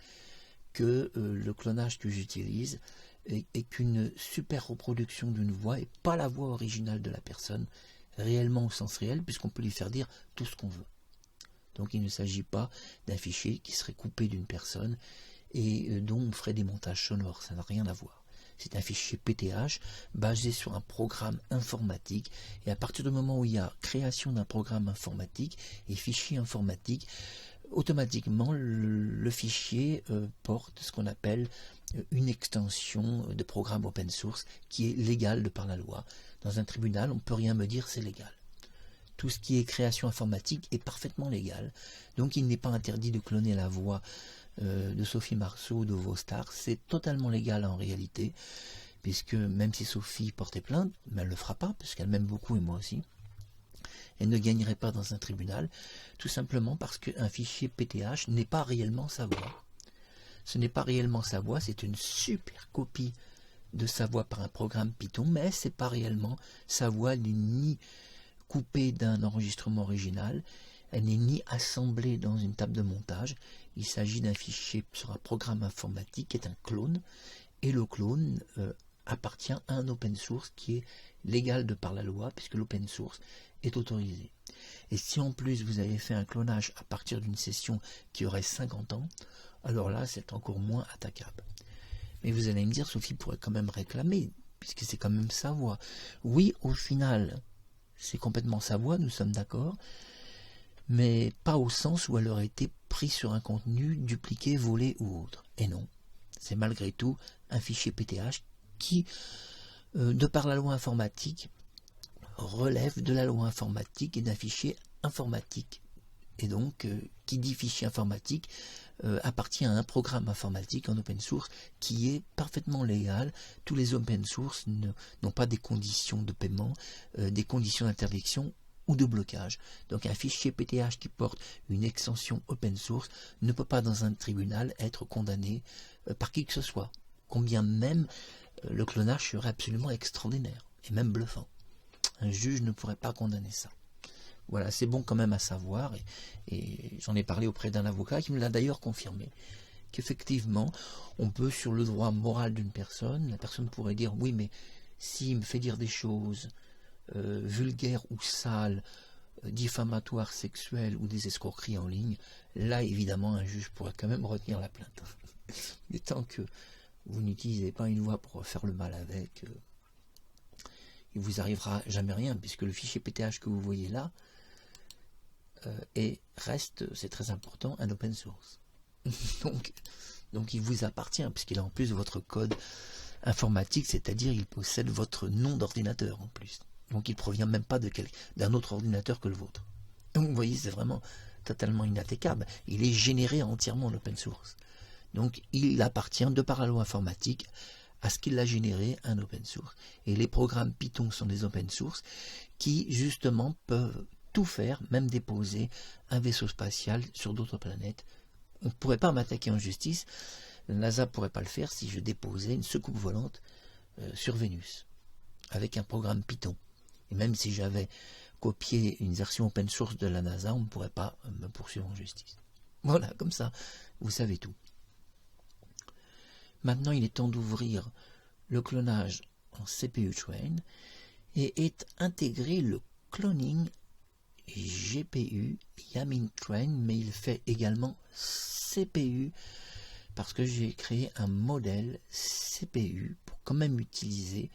que le clonage que j'utilise est qu'une super reproduction d'une voix et pas la voix originale de la personne, réellement au sens réel, puisqu'on peut lui faire dire tout ce qu'on veut. Donc il ne s'agit pas d'un fichier qui serait coupé d'une personne et dont on ferait des montages sonores, ça n'a rien à voir. C'est un fichier PTH basé sur un programme informatique, et à partir du moment où il y a création d'un programme informatique et fichier informatique, automatiquement le fichier porte ce qu'on appelle une extension de programme open source qui est légale de par la loi. Dans un tribunal, on ne peut rien me dire, c'est légal. Tout ce qui est création informatique est parfaitement légal, donc il n'est pas interdit de cloner la voix de Sophie Marceau ou de Vostar. C'est totalement légal en réalité, puisque même si Sophie portait plainte, mais elle ne le fera pas, puisqu'elle m'aime beaucoup et moi aussi, elle ne gagnerait pas dans un tribunal, tout simplement parce qu'un fichier PTH n'est pas réellement sa voix. Ce n'est pas réellement sa voix, c'est une super copie de sa voix par un programme Python, mais c'est pas réellement sa voix, elle n'est ni coupée d'un enregistrement original, elle n'est ni assemblée dans une table de montage. Il s'agit d'un fichier sur un programme informatique qui est un clone, et le clone appartient à un open source qui est légal de par la loi, puisque l'open source est autorisé. Et si en plus vous avez fait un clonage à partir d'une session qui aurait 50 ans, alors là c'est encore moins attaquable. Mais vous allez me dire, Sophie pourrait quand même réclamer, puisque c'est quand même sa voix. Oui, au final, c'est complètement sa voix, nous sommes d'accord, mais pas au sens où elle aurait été prise sur un contenu dupliqué, volé ou autre. Et non, c'est malgré tout un fichier PTH qui, de par la loi informatique, relève de la loi informatique et d'un fichier informatique. Et donc, qui dit fichier informatique, appartient à un programme informatique en open source qui est parfaitement légal. Tous les open source n'ont pas des conditions de paiement, des conditions d'interdiction ou de blocage. Donc un fichier PTH qui porte une extension open source ne peut pas dans un tribunal être condamné par qui que ce soit, combien même le clonage serait absolument extraordinaire et même bluffant. Un juge ne pourrait pas condamner ça. Voilà, c'est bon quand même à savoir, et j'en ai parlé auprès d'un avocat qui me l'a d'ailleurs confirmé, qu'effectivement, on peut, sur le droit moral d'une personne, la personne pourrait dire, oui, mais s'il me fait dire des choses vulgaires ou sales, diffamatoires, sexuelles ou des escroqueries en ligne, là, évidemment, un juge pourrait quand même retenir la plainte. Mais tant que vous n'utilisez pas une voix pour faire le mal avec, il vous arrivera jamais rien, puisque le fichier PTH que vous voyez là, et reste, c'est très important, un open source. donc il vous appartient, puisqu'il a en plus votre code informatique, c'est-à-dire il possède votre nom d'ordinateur en plus. Donc il ne provient même pas d'un autre ordinateur que le vôtre. Donc vous voyez, c'est vraiment totalement inattaquable. Il est généré entièrement en open source. Donc il appartient, de par la loi informatique, à ce qu'il a généré, un open source. Et les programmes Python sont des open source qui, justement, peuvent tout faire, même déposer un vaisseau spatial sur d'autres planètes. On ne pourrait pas m'attaquer en justice. La NASA ne pourrait pas le faire si je déposais une soucoupe volante sur Vénus, avec un programme Python. Et même si j'avais copié une version open source de la NASA, on ne pourrait pas me poursuivre en justice. Voilà, comme ça, vous savez tout. Maintenant, il est temps d'ouvrir le clonage en CPU Train et est intégré le cloning GPU Yamin Train, mais il fait également CPU parce que j'ai créé un modèle CPU pour quand même utiliser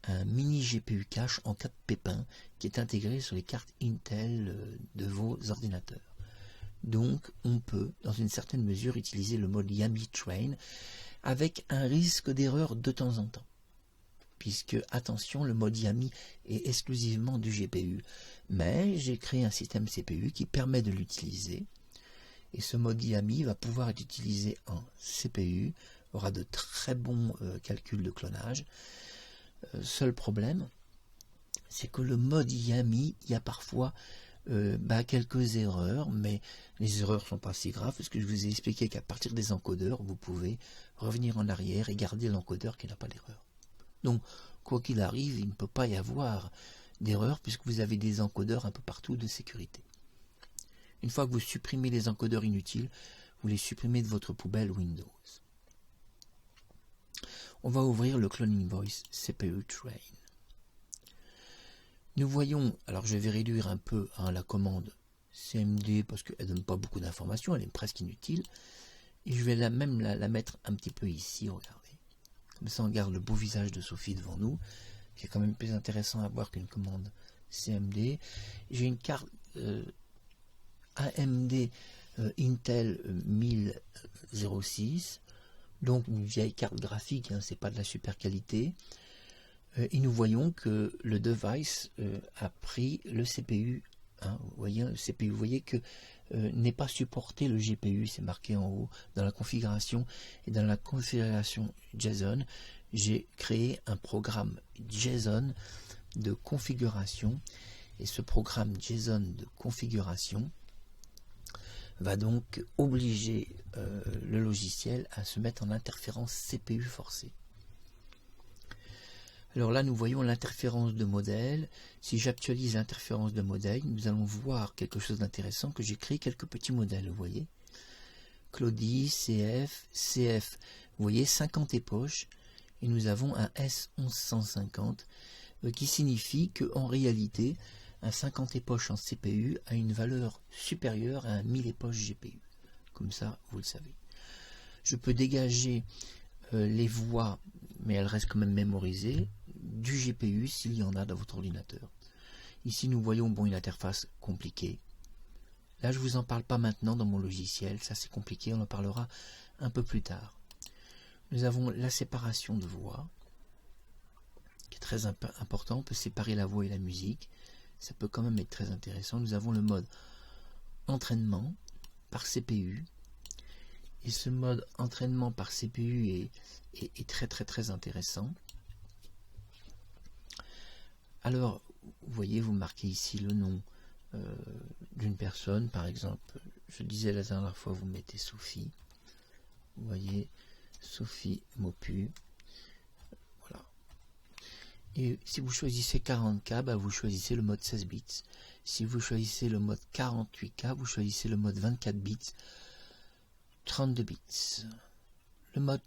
un mini GPU cache en cas de pépin qui est intégré sur les cartes Intel de vos ordinateurs. Donc on peut dans une certaine mesure utiliser le mode Yami Train avec un risque d'erreur de temps en temps, puisque, attention, le mode Yami est exclusivement du GPU, mais j'ai créé un système CPU qui permet de l'utiliser, et ce mode Yami va pouvoir être utilisé en CPU, aura de très bons calculs de clonage. Seul problème, c'est que le mode Yami, il y a parfois quelques erreurs, mais les erreurs ne sont pas si graves, parce que je vous ai expliqué qu'à partir des encodeurs, vous pouvez revenir en arrière et garder l'encodeur qui n'a pas d'erreur. Donc, quoi qu'il arrive, il ne peut pas y avoir d'erreur, puisque vous avez des encodeurs un peu partout de sécurité. Une fois que vous supprimez les encodeurs inutiles, vous les supprimez de votre poubelle Windows. On va ouvrir le Cloning Voice CPU Train. Nous voyons, alors je vais réduire un peu la commande CMD parce qu'elle ne donne pas beaucoup d'informations, elle est presque inutile. Et je vais la mettre un petit peu ici, regardez. Comme ça on garde le beau visage de Sophie devant nous. C'est quand même plus intéressant à voir qu'une commande CMD. J'ai une carte AMD Intel 1006, donc une vieille carte graphique, hein, c'est pas de la super qualité. Et nous voyons que le device a pris le CPU. Hein, vous voyez, le CPU, vous voyez que n'est pas supporté le GPU, c'est marqué en haut dans la configuration. Et dans la configuration JSON, j'ai créé un programme JSON de configuration. Et ce programme JSON de configuration va donc obliger le logiciel à se mettre en interférence CPU forcée. Alors là, nous voyons l'interférence de modèle. Si j'actualise l'interférence de modèle, nous allons voir quelque chose d'intéressant, que j'ai créé quelques petits modèles, vous voyez. Claudie, CF, CF, vous voyez, 50 époches, et nous avons un S1150, qui signifie qu'en réalité, un 50 époches en CPU a une valeur supérieure à un 1000 époches GPU. Comme ça, vous le savez. Je peux dégager les voix, mais elles restent quand même mémorisées, du GPU s'il y en a dans votre ordinateur. Ici, nous voyons une interface compliquée. Là, je ne vous en parle pas maintenant dans mon logiciel, ça c'est compliqué, on en parlera un peu plus tard. Nous avons la séparation de voix, qui est très important, on peut séparer la voix et la musique, ça peut quand même être très intéressant. Nous avons le mode entraînement par CPU, et ce mode entraînement par CPU est très intéressant. Alors, vous voyez, vous marquez ici le nom d'une personne, par exemple, je disais la dernière fois, vous mettez Sophie, vous voyez, Sophie Mopu, voilà. Et si vous choisissez 40K, vous choisissez le mode 16 bits. Si vous choisissez le mode 48K, vous choisissez le mode 24 bits, 32 bits. Le mode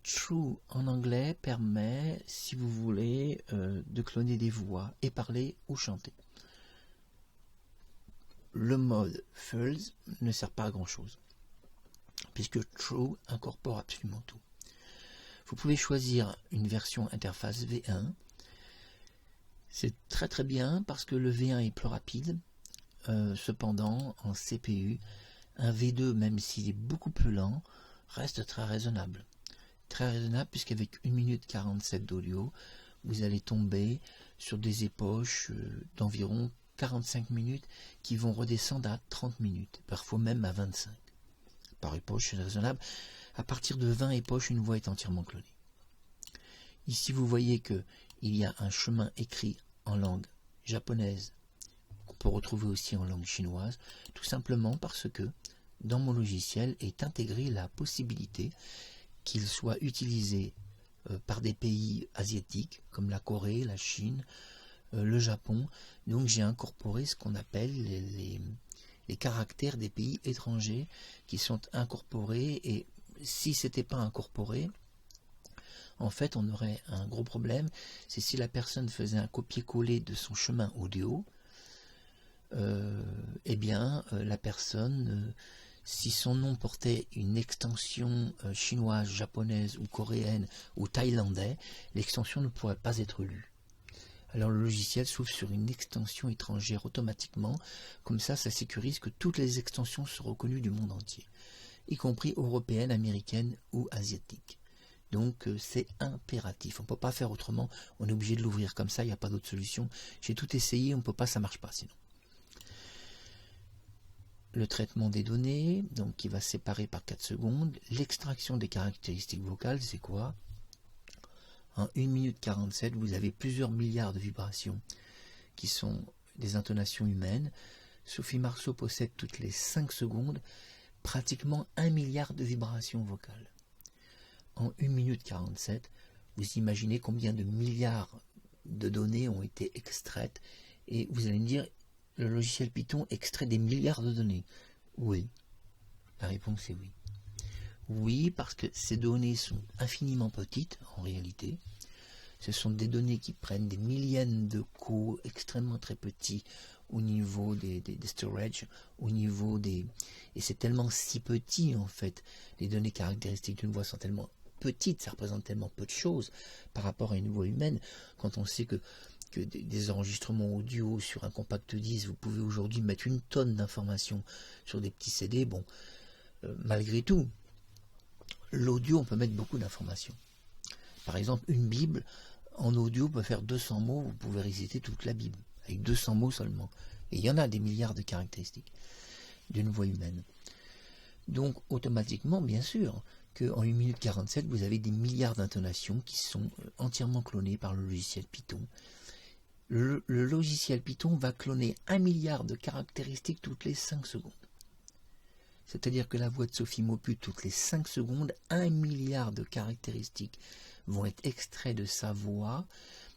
True en anglais permet, si vous voulez, de cloner des voix et parler ou chanter. Le mode False ne sert pas à grand chose, puisque True incorpore absolument tout. Vous pouvez choisir une version interface V1. C'est très bien parce que le V1 est plus rapide. Cependant, en CPU, un V2, même s'il est beaucoup plus lent, reste très raisonnable. Très raisonnable puisqu'avec 1 minute 47 d'audio, vous allez tomber sur des époches d'environ 45 minutes qui vont redescendre à 30 minutes, parfois même à 25. Par époche, c'est raisonnable. À partir de 20 époches, une voix est entièrement clonée. Ici, vous voyez qu'il y a un chemin écrit en langue japonaise, qu'on peut retrouver aussi en langue chinoise, tout simplement parce que dans mon logiciel est intégrée la possibilité qu'il soit utilisé par des pays asiatiques, comme la Corée, la Chine, le Japon. Donc j'ai incorporé ce qu'on appelle les caractères des pays étrangers qui sont incorporés, et si ce n'était pas incorporé, en fait on aurait un gros problème. C'est si la personne faisait un copier-coller de son chemin audio, la personne, si son nom portait une extension chinoise, japonaise ou coréenne ou thaïlandais, l'extension ne pourrait pas être lue. Alors le logiciel s'ouvre sur une extension étrangère automatiquement, comme ça sécurise que toutes les extensions sont reconnues du monde entier, y compris européennes, américaines ou asiatiques. Donc c'est impératif, on ne peut pas faire autrement, on est obligé de l'ouvrir comme ça, il n'y a pas d'autre solution. J'ai tout essayé, on ne peut pas, ça ne marche pas sinon. Le traitement des données, donc qui va se séparer par 4 secondes. L'extraction des caractéristiques vocales, c'est quoi? En 1 minute 47, vous avez plusieurs milliards de vibrations qui sont des intonations humaines. Sophie Marceau possède toutes les 5 secondes pratiquement 1 milliard de vibrations vocales. En 1 minute 47, vous imaginez combien de milliards de données ont été extraites, et vous allez me dire, le logiciel Python extrait des milliards de données. Oui, la réponse est oui. Oui, parce que ces données sont infiniment petites, en réalité. Ce sont des données qui prennent des millièmes de cours extrêmement très petits au niveau des storage, au niveau des... Et c'est tellement si petit, en fait. Les données caractéristiques d'une voix sont tellement petites, ça représente tellement peu de choses par rapport à une voix humaine, quand on sait que des enregistrements audio sur un compact disque, vous pouvez aujourd'hui mettre 1 tonne d'informations sur des petits CD. Bon, malgré tout, l'audio, on peut mettre beaucoup d'informations. Par exemple, une Bible, en audio, peut faire 200 mots, vous pouvez réciter toute la Bible, avec 200 mots seulement. Et il y en a des milliards de caractéristiques d'une voix humaine. Donc, automatiquement, bien sûr, qu'en 1 minute 47, vous avez des milliards d'intonations qui sont entièrement clonées par le logiciel Python. Le logiciel Python va cloner 1 milliard de caractéristiques toutes les 5 secondes. C'est-à-dire que la voix de Sophie Maupuit, toutes les 5 secondes, 1 milliard de caractéristiques vont être extraits de sa voix.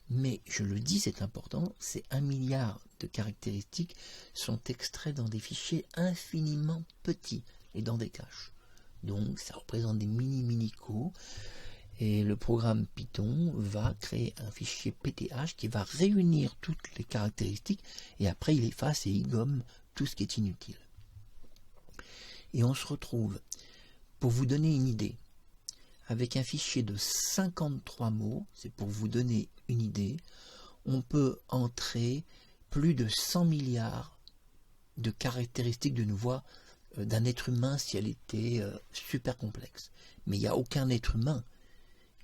Mais, je le dis, c'est important, ces 1 milliard de caractéristiques sont extraits dans des fichiers infiniment petits et dans des caches. Donc, ça représente des mini-codes. Et le programme Python va créer un fichier PTH qui va réunir toutes les caractéristiques, et après il efface et il gomme tout ce qui est inutile. Et on se retrouve, pour vous donner une idée, avec un fichier de 53 mots, c'est pour vous donner une idée, on peut entrer plus de 100 milliards de caractéristiques d'une voix d'un être humain si elle était super complexe. Mais il n'y a aucun être humain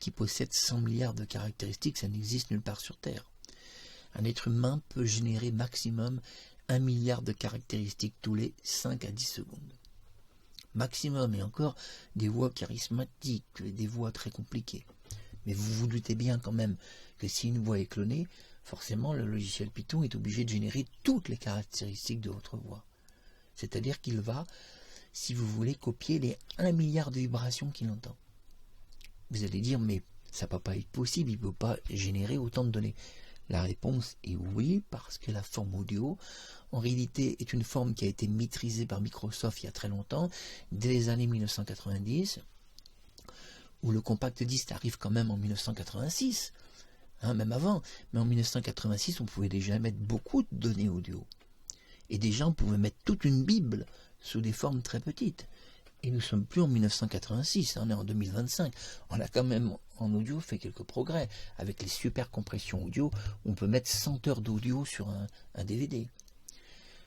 qui possède 100 milliards de caractéristiques, ça n'existe nulle part sur Terre. Un être humain peut générer maximum 1 milliard de caractéristiques tous les 5 à 10 secondes. Maximum, et encore des voix charismatiques, des voix très compliquées. Mais vous vous doutez bien quand même que si une voix est clonée, forcément le logiciel Python est obligé de générer toutes les caractéristiques de votre voix. C'est-à-dire qu'il va, si vous voulez, copier les 1 milliard de vibrations qu'il entend. Vous allez dire, mais ça ne peut pas être possible, il ne peut pas générer autant de données. La réponse est oui, parce que la forme audio, en réalité, est une forme qui a été maîtrisée par Microsoft il y a très longtemps, dès les années 1990, où le compact disque arrive quand même en 1986, même avant. Mais en 1986, on pouvait déjà mettre beaucoup de données audio. Et déjà, on pouvait mettre toute une Bible sous des formes très petites. Et nous ne sommes plus en 1986, on est en 2025. On a quand même en audio fait quelques progrès. Avec les super compressions audio, on peut mettre 100 heures d'audio sur un DVD.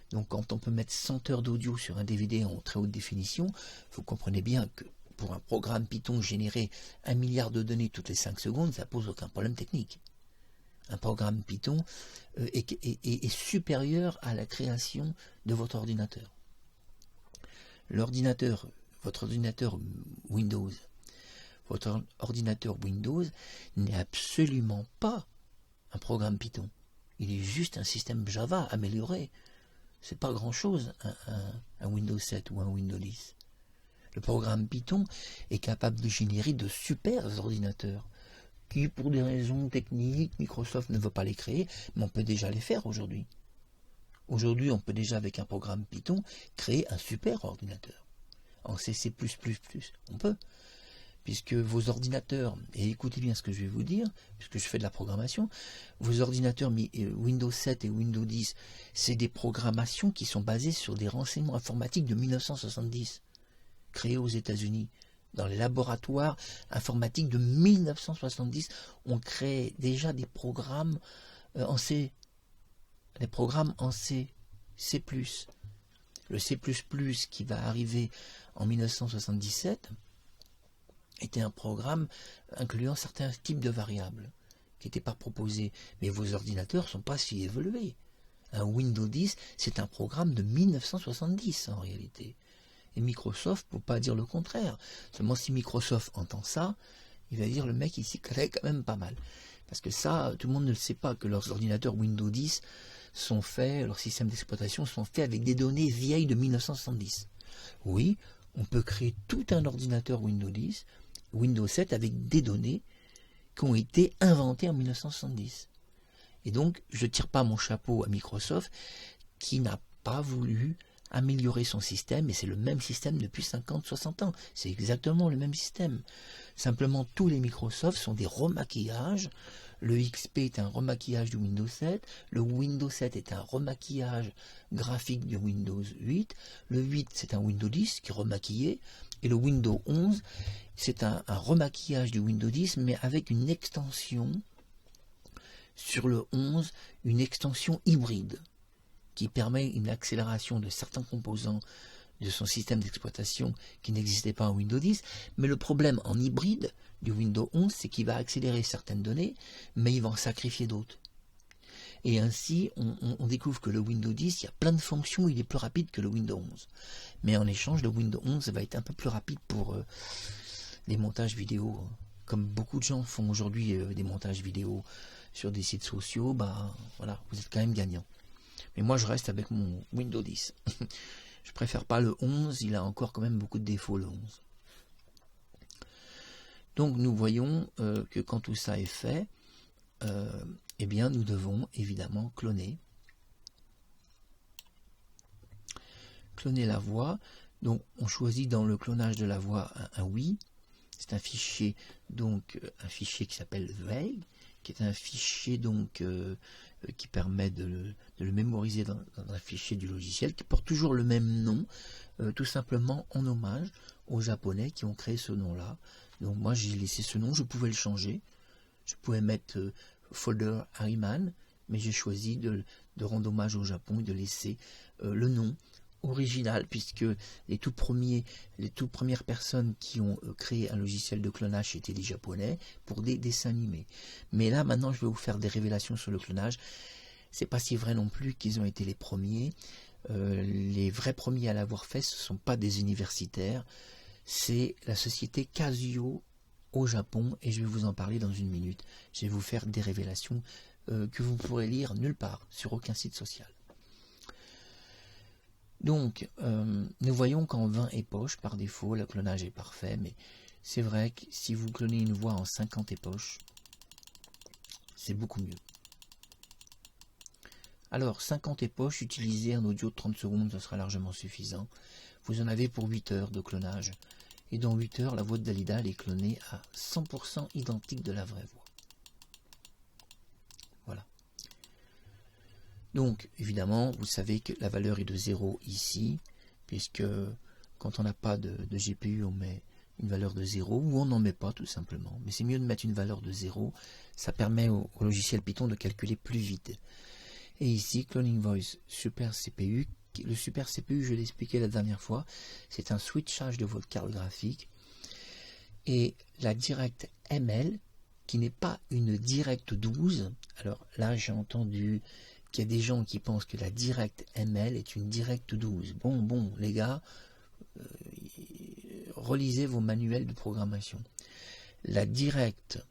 Donc quand on peut mettre 100 heures d'audio sur un DVD en très haute définition, vous comprenez bien que pour un programme Python générer 1 milliard de données toutes les 5 secondes, ça pose aucun problème technique. Un programme Python est supérieur à la création de votre ordinateur. Votre ordinateur Windows n'est absolument pas un programme Python. Il est juste un système Java amélioré. C'est pas grand-chose, un Windows 7 ou un Windows 10. Le programme Python est capable de générer de super ordinateurs qui, pour des raisons techniques, Microsoft ne veut pas les créer, mais on peut déjà les faire aujourd'hui. Aujourd'hui, on peut déjà, avec un programme Python, créer un super ordinateur. En CC++, on peut. Puisque vos ordinateurs, et écoutez bien ce que je vais vous dire, puisque je fais de la programmation, vos ordinateurs Windows 7 et Windows 10, c'est des programmations qui sont basées sur des renseignements informatiques de 1970, créés aux États-Unis. Dans les laboratoires informatiques de 1970, on crée déjà des programmes en C. Les programmes en C, C++. Le C++ qui va arriver en 1977 était un programme incluant certains types de variables qui n'étaient pas proposés. Mais vos ordinateurs ne sont pas si évolués. Un Windows 10, c'est un programme de 1970 en réalité. Et Microsoft ne peut pas dire le contraire. Seulement si Microsoft entend ça, il va dire le mec il s'y connaît quand même pas mal. Parce que ça, tout le monde ne le sait pas, que leurs ordinateurs Windows 10 sont faits, leurs systèmes d'exploitation sont faits avec des données vieilles de 1970. Oui, on peut créer tout un ordinateur Windows 10, Windows 7 avec des données qui ont été inventées en 1970. Et donc, je ne tire pas mon chapeau à Microsoft qui n'a pas voulu améliorer son système, et c'est le même système depuis 50-60 ans. C'est exactement le même système. Simplement, tous les Microsoft sont des remaquillages. Le XP est un remaquillage du Windows 7, le Windows 7 est un remaquillage graphique du Windows 8, le 8 c'est un Windows 10 qui est remaquillé, et le Windows 11 c'est un remaquillage du Windows 10 mais avec une extension sur le 11, une extension hybride qui permet une accélération de certains composants de son système d'exploitation qui n'existait pas en Windows 10, mais le problème en hybride du Windows 11, c'est qu'il va accélérer certaines données, mais il va en sacrifier d'autres. Et ainsi, on découvre que le Windows 10, il y a plein de fonctions, il est plus rapide que le Windows 11. Mais en échange, le Windows 11 va être un peu plus rapide pour les montages vidéo. Comme beaucoup de gens font aujourd'hui des montages vidéo sur des sites sociaux, bah voilà, vous êtes quand même gagnant. Mais moi, je reste avec mon Windows 10. Je préfère pas le 11, il a encore quand même beaucoup de défauts, le 11. Donc nous voyons que quand tout ça est fait, eh bien nous devons évidemment cloner la voix. Donc on choisit dans le clonage de la voix un oui. C'est un fichier, donc un fichier qui s'appelle Veil, qui est un fichier donc qui permet de le mémoriser dans un fichier du logiciel, qui porte toujours le même nom, tout simplement en hommage aux Japonais qui ont créé ce nom-là. Donc moi j'ai laissé ce nom, je pouvais le changer, je pouvais mettre folder Harriman, mais j'ai choisi de rendre hommage au Japon et de laisser le nom original, puisque les toutes premières personnes qui ont créé un logiciel de clonage étaient des Japonais pour des dessins animés. Mais là maintenant je vais vous faire des révélations sur le clonage. C'est pas si vrai non plus qu'ils ont été les premiers. Les vrais premiers à l'avoir fait, ce ne sont pas des universitaires, c'est la société Casio au Japon, et je vais vous en parler dans une minute. Je vais vous faire des révélations que vous pourrez lire nulle part, sur aucun site social. Donc, nous voyons qu'en 20 époches, par défaut, le clonage est parfait, mais c'est vrai que si vous clonez une voix en 50 époches, c'est beaucoup mieux. Alors, 50 époches, utiliser un audio de 30 secondes, ce sera largement suffisant. Vous en avez pour 8 heures de clonage. Et dans 8 heures, la voix de Dalida elle est clonée à 100% identique de la vraie voix. Voilà. Donc, évidemment, vous savez que la valeur est de 0 ici, puisque quand on n'a pas de GPU, on met une valeur de 0, ou on n'en met pas tout simplement. Mais c'est mieux de mettre une valeur de 0, ça permet au logiciel Python de calculer plus vite. Et ici, Cloning Voice Super CPU. Le Super CPU, je l'ai expliqué la dernière fois, c'est un switchage de votre carte graphique. Et la Direct ML, qui n'est pas une Direct 12, alors là j'ai entendu qu'il y a des gens qui pensent que la Direct ML est une Direct 12. Bon, les gars, relisez vos manuels de programmation. La Direct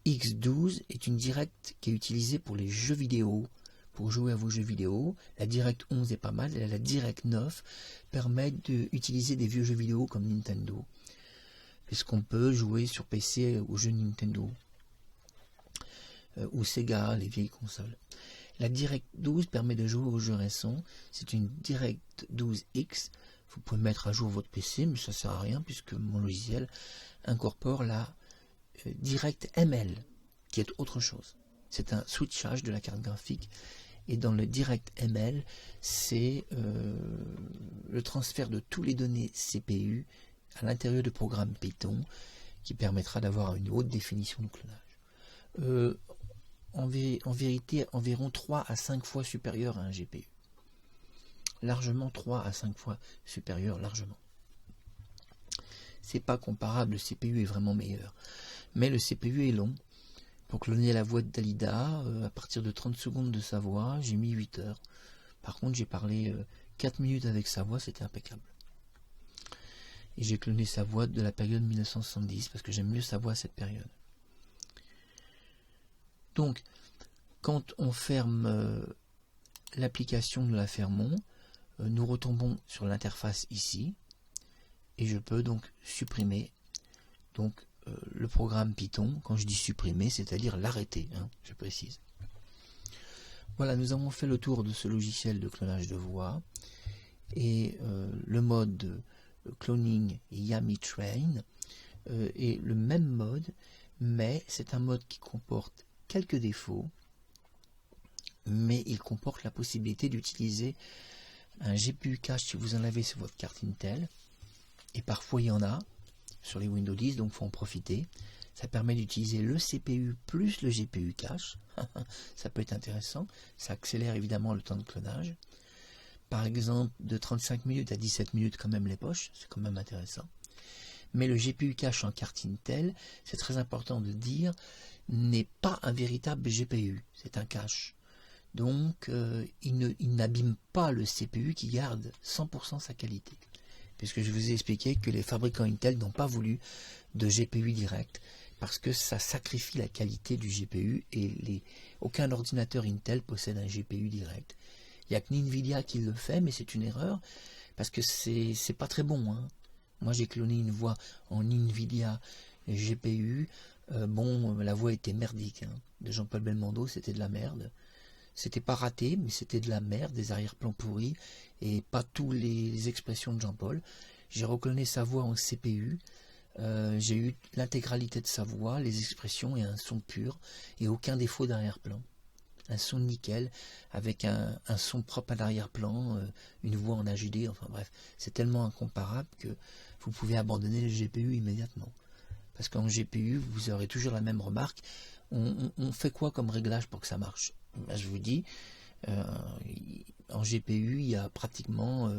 X12 est une Direct qui est utilisée pour les jeux vidéo, pour jouer à vos jeux vidéo. La Direct 11 est pas mal, et la Direct 9 permet d'utiliser des vieux jeux vidéo comme Nintendo, puisqu'on peut jouer sur PC aux jeux Nintendo, ou Sega, les vieilles consoles. La Direct 12 permet de jouer aux jeux récents, c'est une Direct 12X, vous pouvez mettre à jour votre PC, mais ça sert à rien, puisque mon logiciel incorpore la Direct ML, qui est autre chose. C'est un switchage de la carte graphique. Et dans le Direct ML, c'est le transfert de toutes les données CPU à l'intérieur du programme Python qui permettra d'avoir une haute définition de clonage. En vérité, environ 3 à 5 fois supérieur à un GPU. Largement 3 à 5 fois supérieur, largement. C'est pas comparable, le CPU est vraiment meilleur. Mais le CPU est long. Pour cloner la voix de Dalida, à partir de 30 secondes de sa voix, j'ai mis 8 heures. Par contre, j'ai parlé 4 minutes avec sa voix, c'était impeccable. Et j'ai cloné sa voix de la période 1970, parce que j'aime mieux sa voix à cette période. Donc, quand on ferme l'application de la Fermont, nous retombons sur l'interface ici, et je peux donc supprimer donc, le programme Python. Quand je dis supprimer, c'est-à-dire l'arrêter, hein, je précise. Voilà, nous avons fait le tour de ce logiciel de clonage de voix, et le mode cloning YamiTrain est le même mode, mais c'est un mode qui comporte quelques défauts, mais il comporte la possibilité d'utiliser un GPU cache si vous en avez sur votre carte Intel, et parfois il y en a sur les Windows 10, donc il faut en profiter. Ça permet d'utiliser le CPU plus le GPU cache, ça peut être intéressant, ça accélère évidemment le temps de clonage. Par exemple, de 35 minutes à 17 minutes quand même les poches, c'est quand même intéressant. Mais le GPU cache en carte Intel, c'est très important de dire, n'est pas un véritable GPU, c'est un cache. Donc il n'abîme pas le CPU qui garde 100% sa qualité. Puisque je vous ai expliqué que les fabricants Intel n'ont pas voulu de GPU direct, parce que ça sacrifie la qualité du GPU, et aucun ordinateur Intel possède un GPU direct. Il n'y a que Nvidia qui le fait, mais c'est une erreur, parce que c'est pas très bon, hein. Moi j'ai cloné une voix en Nvidia GPU, bon, la voix était merdique, hein. De Jean-Paul Belmondo, c'était de la merde. C'était pas raté, mais c'était de la merde, des arrière-plans pourris, et pas tous les expressions de Jean-Paul. J'ai recloné sa voix en CPU, j'ai eu l'intégralité de sa voix, les expressions et un son pur, et aucun défaut d'arrière-plan. Un son nickel, avec un son propre à l'arrière-plan, une voix en HD, enfin bref, c'est tellement incomparable que vous pouvez abandonner le GPU immédiatement. Parce qu'en GPU, vous aurez toujours la même remarque. On fait quoi comme réglage pour que ça marche? Ben, je vous dis, en GPU, il y a pratiquement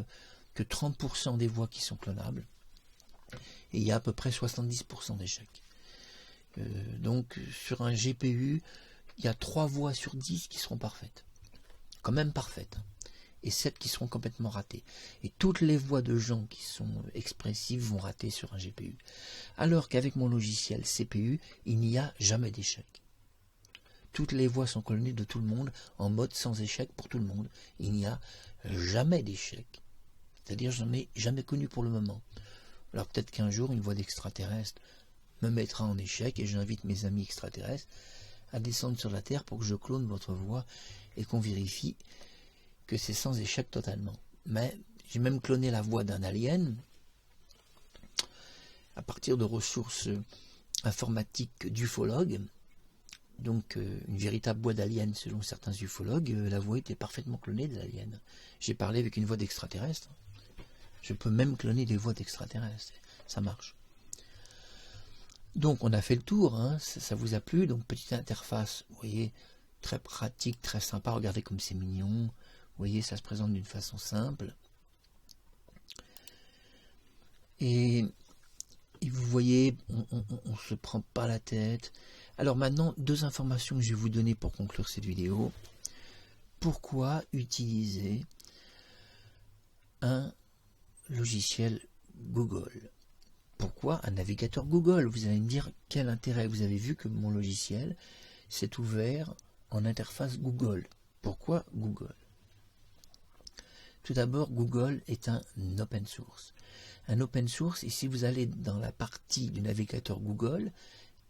que 30% des voix qui sont clonables, et il y a à peu près 70% d'échecs. Donc sur un GPU, il y a 3 voix sur 10 qui seront parfaites, quand même parfaites, et 7 qui seront complètement ratées. Et toutes les voix de gens qui sont expressives vont rater sur un GPU. Alors qu'avec mon logiciel CPU, il n'y a jamais d'échec. Toutes les voix sont clonées de tout le monde, en mode sans échec pour tout le monde. Il n'y a jamais d'échec. C'est-à-dire, j'en ai jamais connu pour le moment. Alors peut-être qu'un jour, une voix d'extraterrestre me mettra en échec, et j'invite mes amis extraterrestres à descendre sur la Terre pour que je clone votre voix et qu'on vérifie que c'est sans échec totalement. Mais j'ai même cloné la voix d'un alien à partir de ressources informatiques d'ufologues. Donc une véritable voix d'alien selon certains ufologues, la voix était parfaitement clonée de l'alien. J'ai parlé avec une voix d'extraterrestre. Je peux même cloner des voix d'extraterrestres, ça marche. Donc on a fait le tour, hein. Ça vous a plu, donc petite interface, vous voyez, très pratique, très sympa, regardez comme c'est mignon, vous voyez, ça se présente d'une façon simple. Et vous voyez, on ne se prend pas la tête. Alors maintenant, 2 informations que je vais vous donner pour conclure cette vidéo. Pourquoi utiliser un logiciel Google? Pourquoi un navigateur Google? Vous allez me dire, quel intérêt? Vous avez vu que mon logiciel s'est ouvert en interface Google. Pourquoi Google? Tout d'abord, Google est un open source. Un open source, ici vous allez dans la partie du navigateur Google,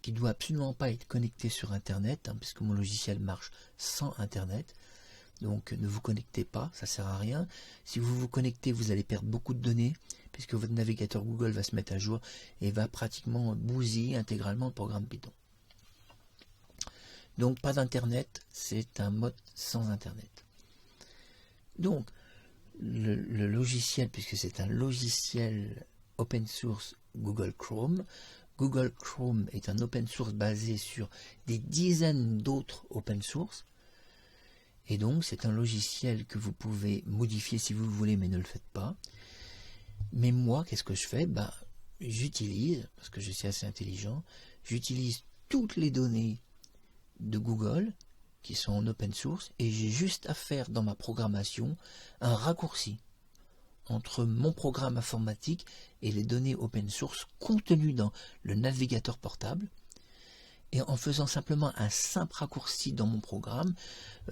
qui ne doit absolument pas être connecté sur Internet, hein, puisque mon logiciel marche sans Internet. Donc ne vous connectez pas, ça ne sert à rien. Si vous vous connectez, vous allez perdre beaucoup de données, puisque votre navigateur Google va se mettre à jour et va pratiquement bousiller intégralement le programme Python. Donc pas d'Internet, c'est un mode sans Internet. Donc le logiciel, puisque c'est un logiciel open source Google Chrome, Google Chrome est un open source basé sur des dizaines d'autres open source, et donc c'est un logiciel que vous pouvez modifier si vous le voulez, mais ne le faites pas. Mais moi, qu'est-ce que je fais? J'utilise, parce que je suis assez intelligent, j'utilise toutes les données de Google qui sont en open source, et j'ai juste à faire dans ma programmation un raccourci entre mon programme informatique et les données open source contenues dans le navigateur portable, Et en faisant simplement un simple raccourci dans mon programme,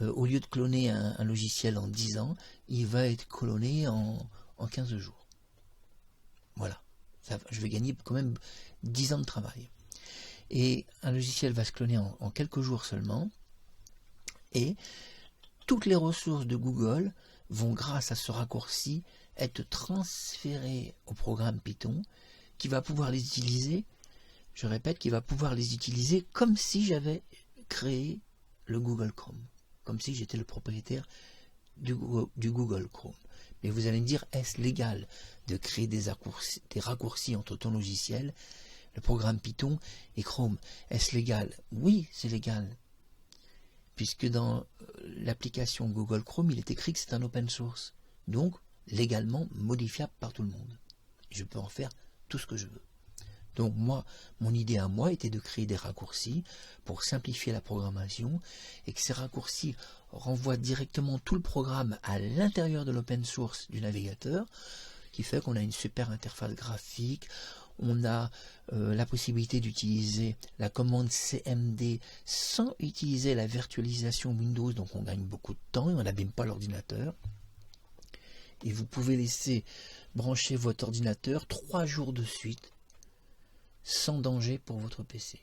au lieu de cloner un logiciel en 10 ans, il va être cloné en 15 jours. Voilà, je vais gagner quand même 10 ans de travail. Et un logiciel va se cloner en quelques jours seulement, et toutes les ressources de Google vont, grâce à ce raccourci, être transférées au programme Python, qui va pouvoir les utiliser, je répète, qui va pouvoir les utiliser comme si j'avais créé le Google Chrome, comme si j'étais le propriétaire du Google Chrome. Mais vous allez me dire, est-ce légal de créer des raccourcis entre ton logiciel, le programme Python et Chrome? Est-ce légal? Oui, c'est légal. Puisque dans l'application Google Chrome, il est écrit que c'est un open source. Donc, légalement modifiable par tout le monde. Je peux en faire tout ce que je veux. Donc moi, mon idée à moi était de créer des raccourcis pour simplifier la programmation et que ces raccourcis renvoient directement tout le programme à l'intérieur de l'open source du navigateur, qui fait qu'on a une super interface graphique, on a la possibilité d'utiliser la commande CMD sans utiliser la virtualisation Windows, donc on gagne beaucoup de temps et on n'abîme pas l'ordinateur. Et vous pouvez laisser brancher votre ordinateur 3 jours de suite sans danger pour votre PC.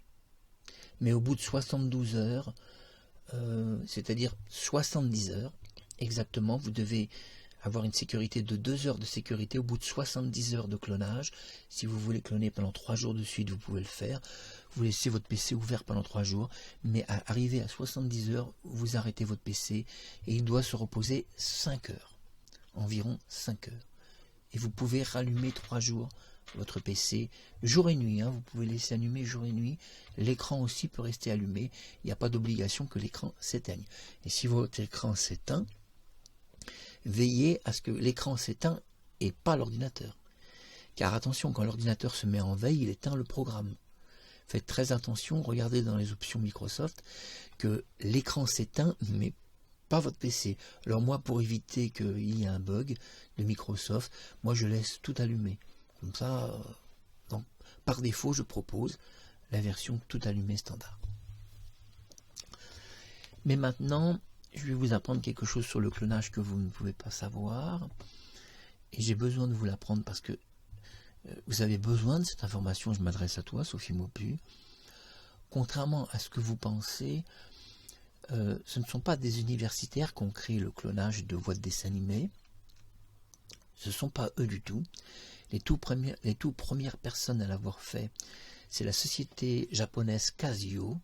Mais au bout de 72 heures, c'est-à-dire 70 heures exactement, vous devez avoir une sécurité de 2 heures de sécurité au bout de 70 heures de clonage. Si vous voulez cloner pendant 3 jours de suite, vous pouvez le faire. Vous laissez votre PC ouvert pendant 3 jours, mais à arriver à 70 heures, vous arrêtez votre PC et il doit se reposer 5 heures, environ 5 heures. Et vous pouvez rallumer 3 jours votre PC, jour et nuit, vous pouvez laisser allumer jour et nuit. L'écran aussi peut rester allumé, il n'y a pas d'obligation que l'écran s'éteigne. Et si votre écran s'éteint, veillez à ce que l'écran s'éteint et pas l'ordinateur. Car attention, quand l'ordinateur se met en veille, il éteint le programme. Faites très attention, regardez dans les options Microsoft que l'écran s'éteint, mais pas votre PC. Alors moi, pour éviter qu'il y ait un bug de Microsoft, moi je laisse tout allumé. Comme ça, donc, par défaut, je propose la version tout allumé standard. Mais maintenant, je vais vous apprendre quelque chose sur le clonage que vous ne pouvez pas savoir. Et j'ai besoin de vous l'apprendre parce que vous avez besoin de cette information. Je m'adresse à toi, Sophie Maupu. Contrairement à ce que vous pensez, ce ne sont pas des universitaires qui ont créé le clonage de voix de dessins animés. Ce ne sont pas eux du tout. Les tout premières personnes à l'avoir fait, c'est la société japonaise Casio,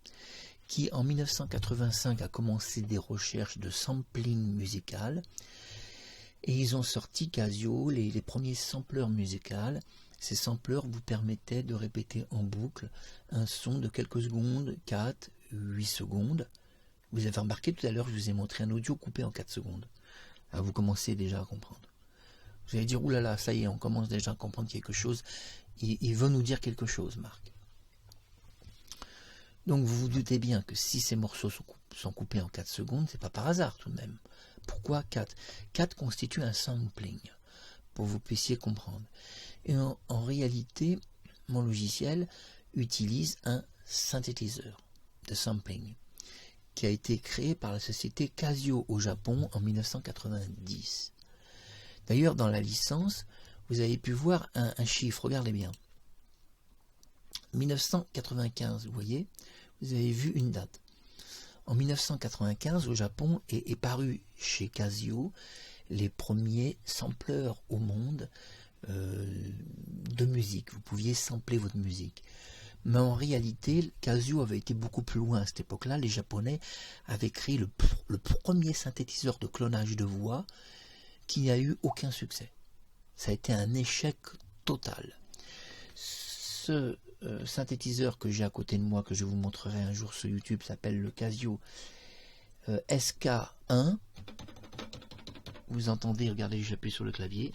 qui en 1985 a commencé des recherches de sampling musical, et ils ont sorti Casio, les premiers sampleurs musicaux. Ces sampleurs vous permettaient de répéter en boucle un son de quelques secondes, 4, 8 secondes. Vous avez remarqué tout à l'heure, je vous ai montré un audio coupé en 4 secondes. Alors vous commencez déjà à comprendre. Vous allez dire, oulala, ça y est, on commence déjà à comprendre quelque chose. Il veut nous dire quelque chose, Marc. Donc vous vous doutez bien que si ces morceaux sont coupés en 4 secondes, c'est pas par hasard tout de même. Pourquoi 4 ? 4 constitue un sampling, pour que vous puissiez comprendre. Et en réalité, mon logiciel utilise un synthétiseur de sampling, qui a été créé par la société Casio au Japon en 1990. D'ailleurs, dans la licence, vous avez pu voir un chiffre, regardez bien. 1995, vous voyez, vous avez vu une date. En 1995, au Japon, est paru chez Casio les premiers sampleurs au monde de musique. Vous pouviez sampler votre musique. Mais en réalité, Casio avait été beaucoup plus loin à cette époque-là. Les Japonais avaient créé le premier synthétiseur de clonage de voix qui n'a eu aucun succès. Ça a été un échec total. Ce synthétiseur que j'ai à côté de moi, que je vous montrerai un jour sur YouTube, s'appelle le Casio SK1. Vous entendez, regardez, j'appuie sur le clavier.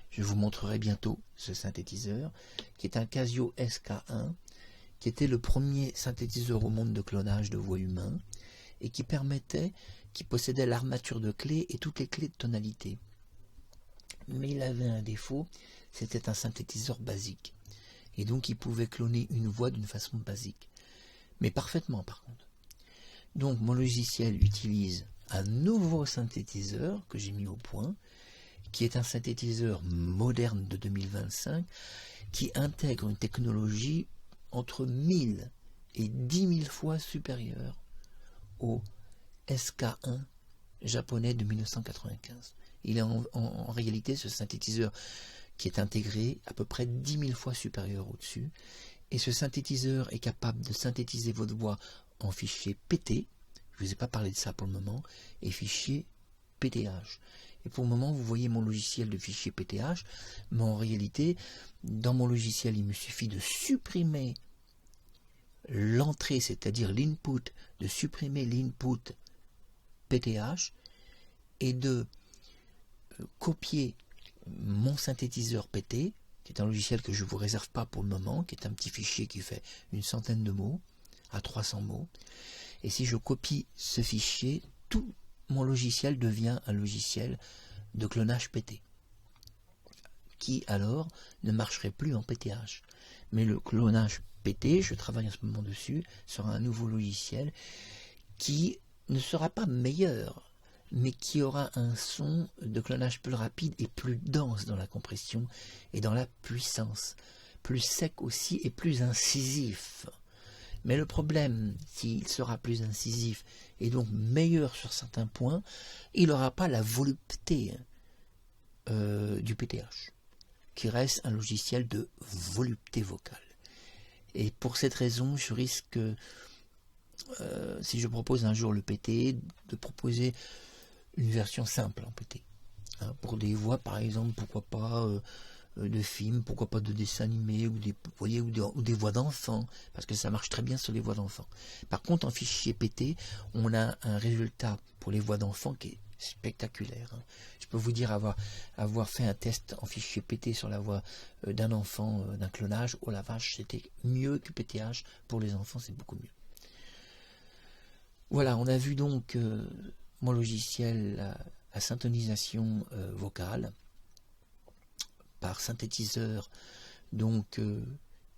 Je vous montrerai bientôt ce synthétiseur, qui est un Casio SK1, qui était le premier synthétiseur au monde de clonage de voix humain, et qui possédait l'armature de clés et toutes les clés de tonalité. Mais il avait un défaut, c'était un synthétiseur basique. Et donc il pouvait cloner une voix d'une façon basique. Mais parfaitement par contre. Donc mon logiciel utilise un nouveau synthétiseur que j'ai mis au point, qui est un synthétiseur moderne de 2025, qui intègre une technologie entre 1000 et 10 000 fois supérieure au SK1 japonais de 1995. Il est en réalité ce synthétiseur qui est intégré à peu près 10 000 fois supérieur au-dessus. Et ce synthétiseur est capable de synthétiser votre voix en fichier PT, je ne vous ai pas parlé de ça pour le moment, et fichier PTH. Et pour le moment, vous voyez mon logiciel de fichier PTH, mais en réalité, dans mon logiciel, il me suffit de supprimer l'entrée, c'est-à-dire l'input, de supprimer l'input PTH et de copier mon synthétiseur PT, qui est un logiciel que je ne vous réserve pas pour le moment, qui est un petit fichier qui fait une centaine de mots, à 300 mots. Et si je copie ce fichier, tout mon logiciel devient un logiciel de clonage PT, qui alors ne marcherait plus en PTH. Mais le clonage PT, je travaille en ce moment dessus, sera un nouveau logiciel qui ne sera pas meilleur, mais qui aura un son de clonage plus rapide et plus dense dans la compression et dans la puissance, plus sec aussi et plus incisif. Mais le problème, s'il sera plus incisif et donc meilleur sur certains points, il n'aura pas la volupté du PTH, qui reste un logiciel de volupté vocale. Et pour cette raison, je risque, si je propose un jour le PT, de proposer une version simple en PT. Hein, pour des voix, par exemple, pourquoi pas de films, pourquoi pas de dessins animés, ou des voix d'enfants, parce que ça marche très bien sur les voix d'enfants. Par contre, en fichier PT, on a un résultat pour les voix d'enfants qui est spectaculaire. Hein. Je peux vous dire avoir fait un test en fichier PT sur la voix d'un enfant, d'un clonage. Oh la vache, c'était mieux que PTH. Pour les enfants, c'est beaucoup mieux. Voilà, on a vu donc mon logiciel à syntonisation vocale par synthétiseur, donc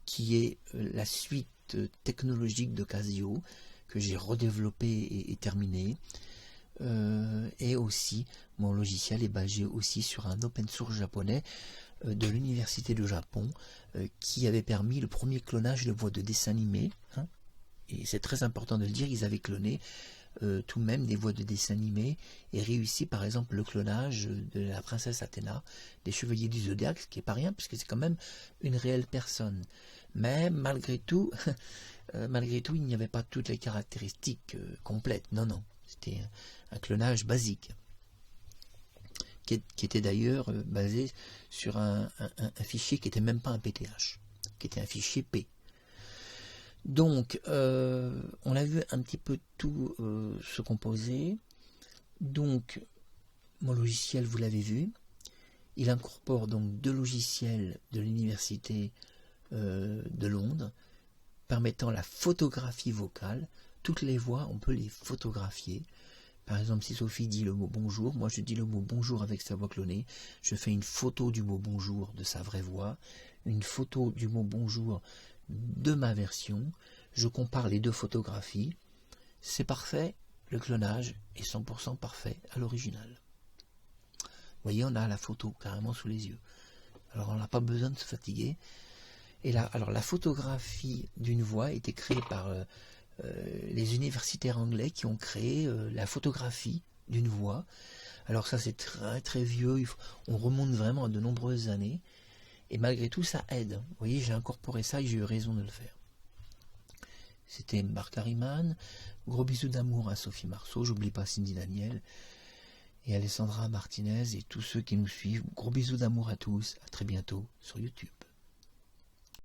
qui est la suite technologique de Casio que j'ai redéveloppé et terminé. Et aussi mon logiciel est basé aussi sur un open source japonais de l'université de Japon qui avait permis le premier clonage de voix de dessin animé, hein, et c'est très important de le dire, ils avaient cloné tout de même des voix de dessin animé et réussi par exemple le clonage de la princesse Athéna des Chevaliers du Zodiaque, ce qui n'est pas rien puisque c'est quand même une réelle personne. Mais malgré tout, il n'y avait pas toutes les caractéristiques complètes. Non, non, c'était un clonage basique qui était d'ailleurs basé sur un fichier qui n'était même pas un PTH, qui était un fichier P. Donc, on a vu un petit peu tout se composer. Donc, mon logiciel, vous l'avez vu, il incorpore donc 2 logiciels de l'université de Londres, permettant la photographie vocale. Toutes les voix, on peut les photographier. Par exemple, si Sophie dit le mot bonjour, moi je dis le mot bonjour avec sa voix clonée. Je fais une photo du mot bonjour de sa vraie voix, une photo du mot bonjour de ma version, je compare les 2 photographies, c'est parfait, le clonage est 100% parfait à l'original. Vous voyez, on a la photo carrément sous les yeux. Alors on n'a pas besoin de se fatiguer. Et là, alors la photographie d'une voix a été créée par les universitaires anglais qui ont créé la photographie d'une voix. Alors ça c'est très très vieux, on remonte vraiment à de nombreuses années. Et malgré tout, ça aide. Vous voyez, j'ai incorporé ça et j'ai eu raison de le faire. C'était Marc Harriman. Gros bisous d'amour à Sophie Marceau. J'oublie pas Cindy Daniel et Alessandra Martinez et tous ceux qui nous suivent. Gros bisous d'amour à tous. À très bientôt sur YouTube.